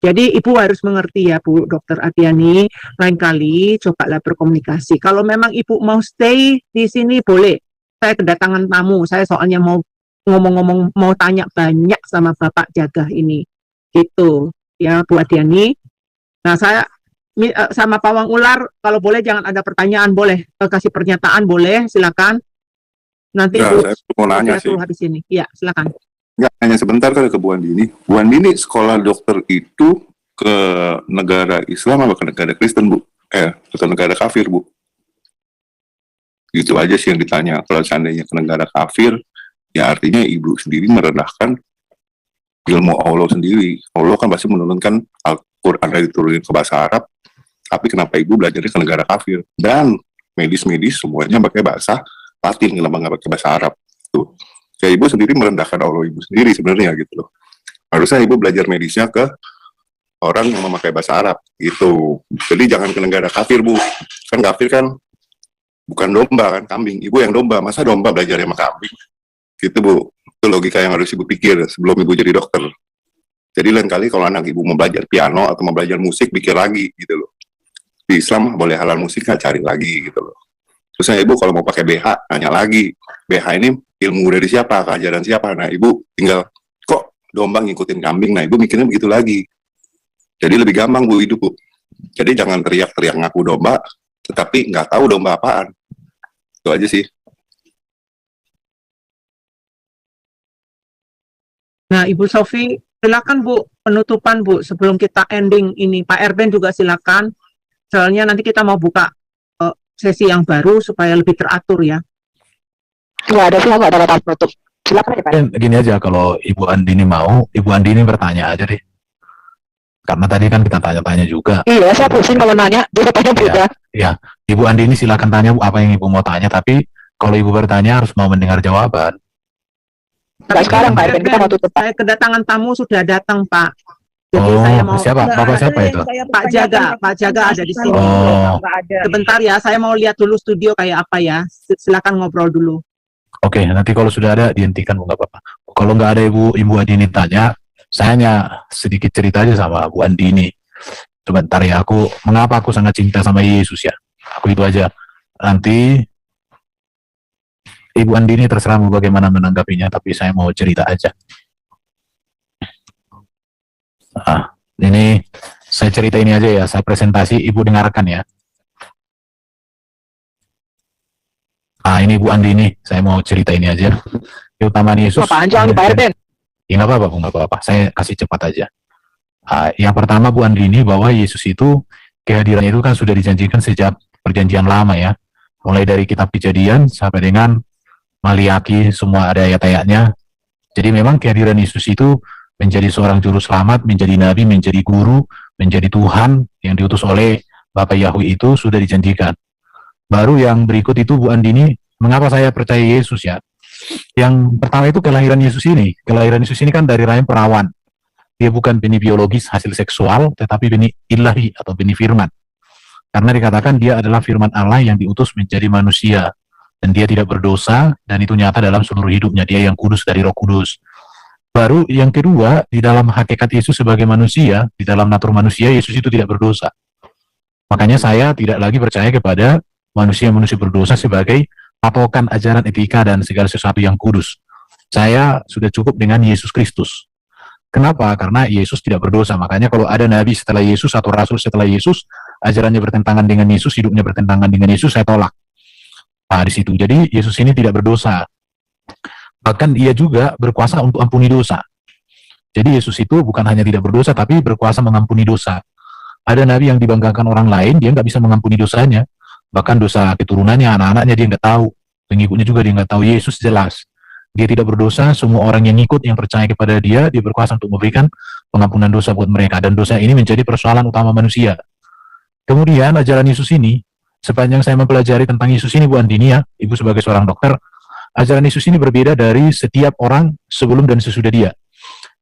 Jadi Ibu harus mengerti ya Bu Dokter Adriani, lain kali cobalah berkomunikasi. Kalau memang Ibu mau stay di sini boleh, saya kedatangan tamu, saya soalnya mau ngomong-ngomong, mau tanya banyak sama Bapak Jaga ini gitu ya Bu Adriani. Nah saya sama Pawang Ular kalau boleh jangan ada pertanyaan, boleh kasih pernyataan, boleh silakan. Nanti Ya, Bu saya mau nanya sih. habis ini. Ya silakan. Nggak, hanya sebentar kali ke Bu Andini. Bu Andini sekolah dokter itu ke negara Islam atau ke negara Kristen, Bu? Ke negara kafir, Bu? Gitu aja sih yang ditanya. Kalau seandainya ke negara kafir, ya artinya Ibu sendiri merendahkan ilmu Allah sendiri. Allah kan pasti menurunkan Al-Quran dari diturunin ke bahasa Arab, tapi kenapa Ibu belajarnya ke negara kafir? Dan medis-medis semuanya pakai bahasa Latin, kenapa nggak pakai bahasa Arab? Tuh. Ya Ibu sendiri merendahkan Allah Ibu sendiri sebenarnya gitu loh. Harusnya Ibu belajar medisnya ke orang yang memakai bahasa Arab gitu. Jadi jangan ke negara kafir, Bu. Kan kafir kan bukan domba kan, kambing. Ibu yang domba, masa domba belajar sama kambing? Gitu, Bu. Itu logika yang harus Ibu pikir sebelum Ibu jadi dokter. Jadi lain kali kalau anak Ibu mau belajar piano atau mau belajar musik, pikir lagi gitu loh. Di Islam boleh halal musik, nggak cari lagi gitu loh. Terusnya Ibu kalau mau pakai BH, nanya lagi. BH ini ilmu dari siapa, keajaran siapa. Nah Ibu tinggal, kok domba ngikutin kambing? Nah Ibu mikirnya begitu lagi. Jadi lebih gampang Bu hidup, Bu. Jadi jangan teriak-teriak ngaku domba, tetapi nggak tahu domba apaan. Itu aja sih. Nah, Ibu Sofi, silakan Bu, penutupan Bu, sebelum kita ending ini. Pak Erben juga silakan. Soalnya nanti kita mau buka sesi yang baru supaya lebih teratur ya. Nggak ada sih, nggak ada kata penutup. Silakan ya Pak. Dan gini aja, kalau Ibu Andini mau, Ibu Andini bertanya aja deh. Karena tadi kan kita tanya-tanya juga. Iya, saya pusing kalau nanya, dia tanya beda. Ya, Ibu Andini silakan tanya Bu, apa yang Ibu mau tanya, tapi kalau Ibu bertanya harus mau mendengar jawaban. Nggak sekarang Pak Erben, kita mau tutup Pak. Saya kedatangan tamu sudah datang Pak. Jadi Oh, saya mau siapa? Bapak siapa itu? Pak Jaga ada di sini. Oh, Sebentar ya, saya mau lihat dulu studio kayak apa ya. Silakan ngobrol dulu. oke, nanti kalau sudah ada dihentikan Bu, nggak apa-apa. Kalau nggak ada Ibu Andini tanya, saya hanya sedikit cerita aja sama Bu Andini. Sebentar ya, mengapa aku sangat cinta sama Yesus ya. Aku itu aja. Nanti Ibu Andini terserah mau bagaimana menanggapinya, tapi saya mau cerita aja. Nah, ini saya cerita ini aja ya, saya presentasi, Ibu dengarkan ya. Ini Bu Andini, saya mau cerita ini aja. Keutamaan Yesus. Apa panjang nih Pak Erben? Ya nggak apa-apa, Bu, nggak apa-apa. Saya kasih cepat aja. Yang pertama Bu Andini, bahwa Yesus itu, kehadiran itu kan sudah dijanjikan sejak perjanjian lama ya. Mulai dari kitab Kejadian sampai dengan Maliaki, semua ada ayat-ayatnya. Jadi memang kehadiran Yesus itu menjadi seorang juru selamat, menjadi nabi, menjadi guru, menjadi Tuhan yang diutus oleh Bapak Yahweh itu sudah dijanjikan. Baru yang berikut itu Bu Andini, mengapa saya percaya Yesus ya? Yang pertama itu kelahiran Yesus ini. Kelahiran Yesus ini kan dari rahim perawan. Dia bukan benih biologis hasil seksual, tetapi benih ilahi atau benih firman. Karena dikatakan dia adalah firman Allah yang diutus menjadi manusia. Dan dia tidak berdosa, dan itu nyata dalam seluruh hidupnya. Dia yang kudus dari Roh Kudus. Baru yang kedua, di dalam hakikat Yesus sebagai manusia, di dalam natur manusia, Yesus itu tidak berdosa. Makanya saya tidak lagi percaya kepada manusia-manusia berdosa sebagai patokan ajaran etika dan segala sesuatu yang kudus. Saya sudah cukup dengan Yesus Kristus. Kenapa? Karena Yesus tidak berdosa. Makanya kalau ada nabi setelah Yesus atau rasul setelah Yesus, ajarannya bertentangan dengan Yesus, hidupnya bertentangan dengan Yesus, saya tolak. Di situ. Jadi Yesus ini tidak berdosa. Bahkan ia juga berkuasa untuk ampuni dosa. Jadi Yesus itu bukan hanya tidak berdosa, tapi berkuasa mengampuni dosa. Ada nabi yang dibanggakan orang lain, dia nggak bisa mengampuni dosanya. Bahkan dosa keturunannya, anak-anaknya dia nggak tahu. Pengikutnya juga dia nggak tahu. Yesus jelas. Dia tidak berdosa, semua orang yang ikut, yang percaya kepada dia berkuasa untuk memberikan pengampunan dosa buat mereka. Dan dosa ini menjadi persoalan utama manusia. Kemudian ajaran Yesus ini, sepanjang saya mempelajari tentang Yesus ini Bu Andini ya, Ibu sebagai seorang dokter, ajaran Yesus ini berbeda dari setiap orang sebelum dan sesudah dia.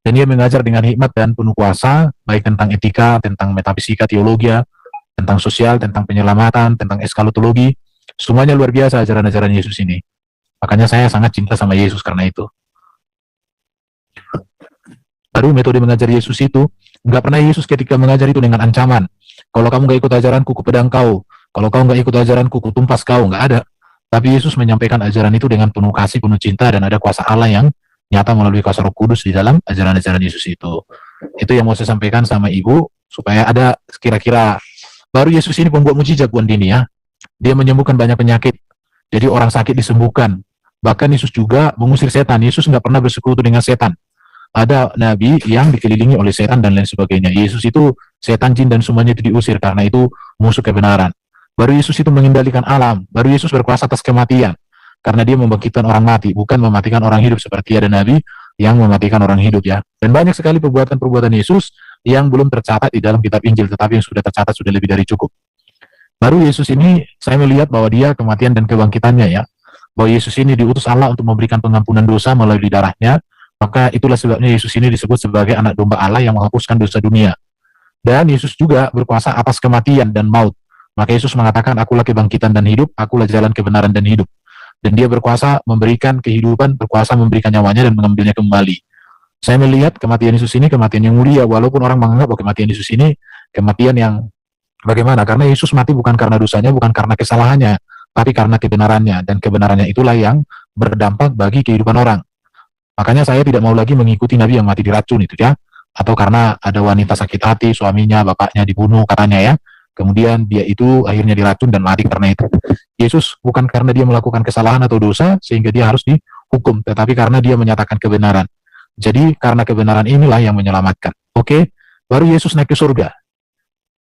Dan dia mengajar dengan hikmat dan penuh kuasa, baik tentang etika, tentang metafisika, teologi, tentang sosial, tentang penyelamatan, tentang eskatologi. Semuanya luar biasa ajaran-ajaran Yesus ini. Makanya saya sangat cinta sama Yesus karena itu. Baru metode mengajar Yesus itu, nggak pernah Yesus ketika mengajar itu dengan ancaman. Kalau kamu nggak ikut ajaranku, kupedang kau. Kalau kau nggak ikut ajaranku, kutumpas kau. Nggak ada. Tapi Yesus menyampaikan ajaran itu dengan penuh kasih, penuh cinta, dan ada kuasa Allah yang nyata melalui kuasa Roh Kudus di dalam ajaran-ajaran Yesus itu. Itu yang mau saya sampaikan sama Ibu, supaya ada kira-kira. Baru Yesus ini pembuat mujizat Bu Andini ya. Dia menyembuhkan banyak penyakit. Jadi orang sakit disembuhkan. Bahkan Yesus juga mengusir setan. Yesus nggak pernah bersekutu dengan setan. Ada nabi yang dikelilingi oleh setan dan lain sebagainya. Yesus itu setan, jin, dan semuanya itu diusir karena itu musuh kebenaran. Baru Yesus itu mengendalikan alam. Baru Yesus berkuasa atas kematian. Karena dia membangkitkan orang mati, bukan mematikan orang hidup seperti ada nabi yang mematikan orang hidup ya. Dan banyak sekali perbuatan-perbuatan Yesus yang belum tercatat di dalam kitab Injil, tetapi yang sudah tercatat sudah lebih dari cukup. Baru Yesus ini, saya melihat bahwa dia kematian dan kebangkitannya ya. Bahwa Yesus ini diutus Allah untuk memberikan pengampunan dosa melalui darahnya. Maka itulah sebabnya Yesus ini disebut sebagai anak domba Allah yang menghapuskan dosa dunia. Dan Yesus juga berkuasa atas kematian dan maut. Maka Yesus mengatakan, akulah kebangkitan dan hidup, akulah jalan kebenaran dan hidup. Dan dia berkuasa memberikan kehidupan, berkuasa memberikan nyawanya dan mengambilnya kembali. Saya melihat kematian Yesus ini kematian yang mulia, walaupun orang menganggap bahwa kematian Yesus ini kematian yang bagaimana? Karena Yesus mati bukan karena dosanya, bukan karena kesalahannya, tapi karena kebenarannya. Dan kebenarannya itulah yang berdampak bagi kehidupan orang. Makanya saya tidak mau lagi mengikuti nabi yang mati diracun itu ya. Atau karena ada wanita sakit hati, suaminya, bapaknya dibunuh katanya ya. Kemudian dia itu akhirnya diracun dan mati karena itu. Yesus bukan karena dia melakukan kesalahan atau dosa sehingga dia harus dihukum, tetapi karena dia menyatakan kebenaran. Jadi karena kebenaran inilah yang menyelamatkan. Oke, baru Yesus naik ke surga.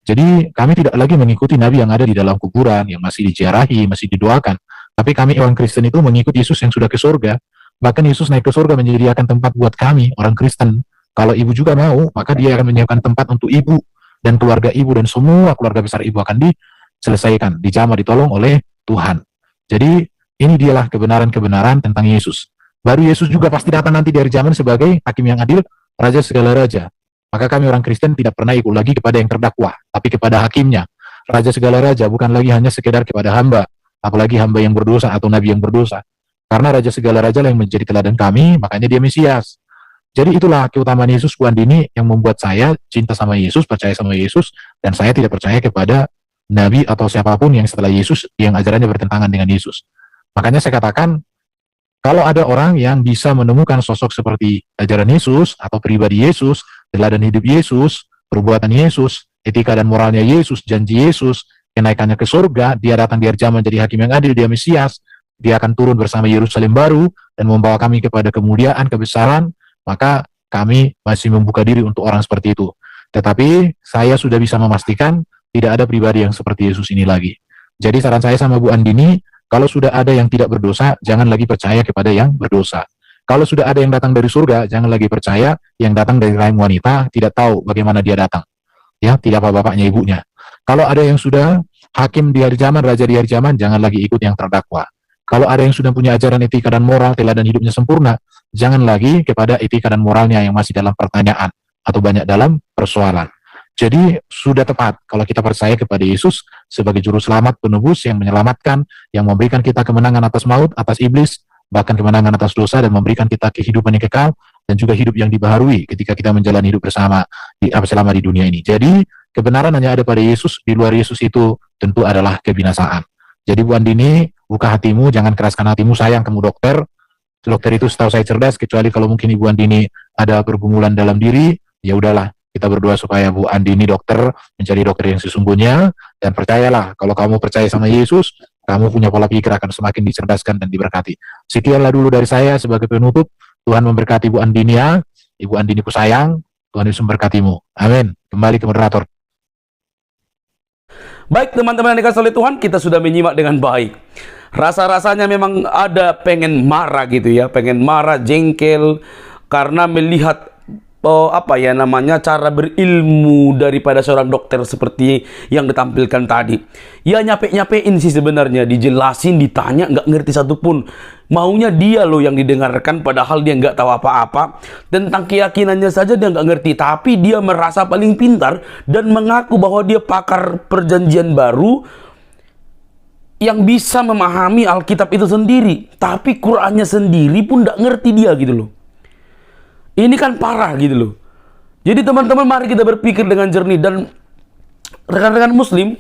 Jadi kami tidak lagi mengikuti nabi yang ada di dalam kuburan, yang masih diziarahi, masih didoakan. Tapi kami orang Kristen itu mengikuti Yesus yang sudah ke surga. Bahkan Yesus naik ke surga menyediakan tempat buat kami, orang Kristen. Kalau ibu juga mau, maka dia akan menyiapkan tempat untuk ibu dan keluarga ibu dan semua keluarga besar ibu akan diselesaikan, dijamah, ditolong oleh Tuhan. Jadi ini dialah kebenaran-kebenaran tentang Yesus. Baru Yesus juga pasti datang nanti di akhir zaman sebagai hakim yang adil, raja segala raja. Maka kami orang Kristen tidak pernah ikut lagi kepada yang terdakwa, tapi kepada hakimnya. Raja segala raja bukan lagi hanya sekedar kepada hamba, apalagi hamba yang berdosa atau nabi yang berdosa. Karena raja segala raja yang menjadi teladan kami, makanya dia Mesias. Jadi itulah keutamaan Yesus, Bu Andini, yang membuat saya cinta sama Yesus, percaya sama Yesus, dan saya tidak percaya kepada nabi atau siapapun yang setelah Yesus, yang ajarannya bertentangan dengan Yesus. Makanya saya katakan, kalau ada orang yang bisa menemukan sosok seperti ajaran Yesus, atau pribadi Yesus, teladan hidup Yesus, perbuatan Yesus, etika dan moralnya Yesus, janji Yesus, kenaikannya ke surga, dia datang di akhir zaman jadi hakim yang adil, dia Mesias, dia akan turun bersama Yerusalem baru, dan membawa kami kepada kemuliaan, kebesaran, maka kami masih membuka diri untuk orang seperti itu. Tetapi saya sudah bisa memastikan tidak ada pribadi yang seperti Yesus ini lagi. Jadi saran saya sama Bu Andini, kalau sudah ada yang tidak berdosa, jangan lagi percaya kepada yang berdosa. Kalau sudah ada yang datang dari surga, jangan lagi percaya yang datang dari rahim wanita, tidak tahu bagaimana dia datang. Ya, tidak apa bapaknya ibunya. Kalau ada yang sudah hakim di hari zaman, raja di hari zaman, jangan lagi ikut yang terdakwa. Kalau ada yang sudah punya ajaran etika dan moral, teladan hidupnya sempurna, jangan lagi kepada etika dan moralnya yang masih dalam pertanyaan atau banyak dalam persoalan. Jadi sudah tepat kalau kita percaya kepada Yesus sebagai juru selamat, penebus yang menyelamatkan, yang memberikan kita kemenangan atas maut, atas iblis, bahkan kemenangan atas dosa, dan memberikan kita kehidupan yang kekal dan juga hidup yang dibaharui ketika kita menjalani hidup bersama selama di dunia ini. Jadi kebenaran hanya ada pada Yesus, di luar Yesus itu tentu adalah kebinasaan. Jadi Bu Andini, buka hatimu, jangan keraskan hatimu, sayang kamu dokter. Dokter itu setahu saya cerdas, kecuali kalau mungkin Ibu Andini ada pergumulan dalam diri, ya udahlah, kita berdoa supaya Bu Andini dokter menjadi dokter yang sesungguhnya, dan percayalah, kalau kamu percaya sama Yesus, kamu punya pola pikir akan semakin dicerdaskan dan diberkati. Sekianlah dulu dari saya sebagai penutup. Tuhan memberkati Bu Andini ya, Ibu Andini ku sayang, Tuhan Yesus memberkatimu. Amin. Kembali ke moderator. Baik teman-teman yang dikasih oleh Tuhan, kita sudah menyimak dengan baik. Rasa-rasanya memang ada pengen marah gitu ya, pengen marah, jengkel karena melihat cara berilmu daripada seorang dokter seperti yang ditampilkan tadi. Ya nyape-nyapein sih sebenarnya, dijelasin, ditanya, nggak ngerti satupun. Maunya dia loh yang didengarkan, padahal dia nggak tahu apa-apa. Tentang keyakinannya saja dia nggak ngerti, tapi dia merasa paling pintar dan mengaku bahwa dia pakar perjanjian baru yang bisa memahami Alkitab itu sendiri. Tapi Qur'annya sendiri pun nggak ngerti dia gitu loh. Ini kan parah gitu loh. Jadi teman-teman, mari kita berpikir dengan jernih. Dan rekan-rekan muslim,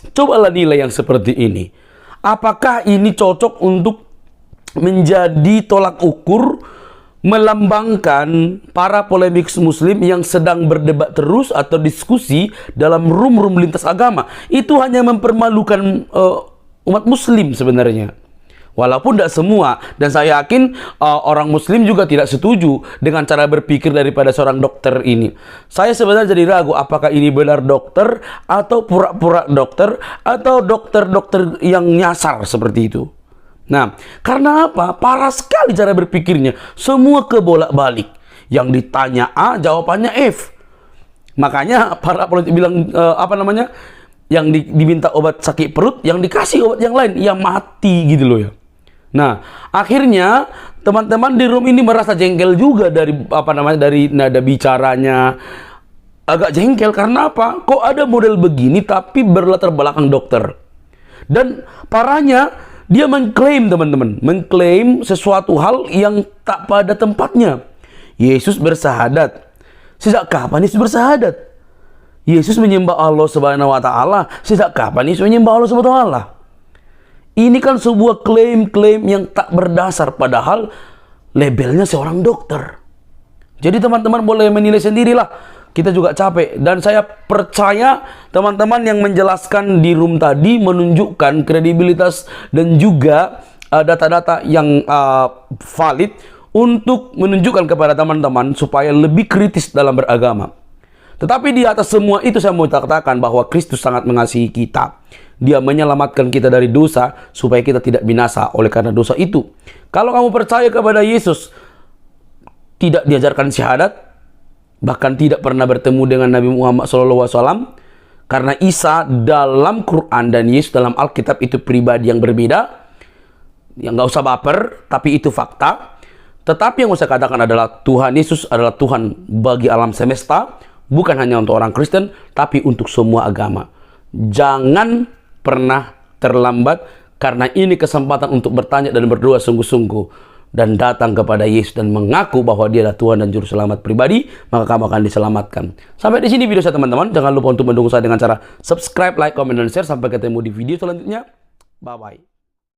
cobalah nilai yang seperti ini. Apakah ini cocok untuk menjadi tolak ukur melambangkan para polemik muslim yang sedang berdebat terus atau diskusi dalam room-room lintas agama? Itu hanya mempermalukan umat muslim sebenarnya. Walaupun tidak semua, dan saya yakin orang muslim juga tidak setuju dengan cara berpikir daripada seorang dokter ini. Saya sebenarnya jadi ragu apakah ini benar dokter atau pura-pura dokter atau dokter-dokter yang nyasar seperti itu. Nah, karena apa? Parah sekali cara berpikirnya. Semua kebolak-balik. Yang ditanya A, jawabannya F. Makanya para politik bilang yang diminta obat sakit perut, yang dikasih obat yang lain, yang mati gitu loh ya. Nah, akhirnya teman-teman di room ini merasa jengkel juga dari dari nada bicaranya. Agak jengkel karena apa? Kok ada model begini tapi berlatar belakang dokter. Dan parahnya dia mengklaim teman-teman, mengklaim sesuatu hal yang tak pada tempatnya. Yesus bersahadat. Sejak kapan Yesus bersahadat? Yesus menyembah Allah Subhanahu wa taala. Sejak kapan Yesus menyembah Allah Subhanahu wa taala? Ini kan sebuah klaim-klaim yang tak berdasar, padahal labelnya seorang dokter. Jadi teman-teman boleh menilai sendirilah. Kita juga capek. Dan saya percaya teman-teman yang menjelaskan di room tadi menunjukkan kredibilitas dan juga data-data yang valid untuk menunjukkan kepada teman-teman supaya lebih kritis dalam beragama. Tetapi di atas semua itu saya mau katakan bahwa Kristus sangat mengasihi kita. Dia menyelamatkan kita dari dosa supaya kita tidak binasa oleh karena dosa itu. Kalau kamu percaya kepada Yesus, tidak diajarkan syahadat, bahkan tidak pernah bertemu dengan Nabi Muhammad SAW, karena Isa dalam Quran dan Yesus dalam Alkitab itu pribadi yang berbeda. Yang nggak usah baper, tapi itu fakta. Tetapi yang saya katakan adalah Tuhan Yesus adalah Tuhan bagi alam semesta, bukan hanya untuk orang Kristen, tapi untuk semua agama. Jangan pernah terlambat, karena ini kesempatan untuk bertanya dan berdoa sungguh-sungguh, dan datang kepada Yesus dan mengaku bahwa Dia adalah Tuhan dan Juru Selamat pribadi, maka kamu akan diselamatkan. Sampai di sini video saya teman-teman. Jangan lupa untuk mendukung saya dengan cara subscribe, like, comment, dan share. Sampai ketemu di video selanjutnya. Bye-bye.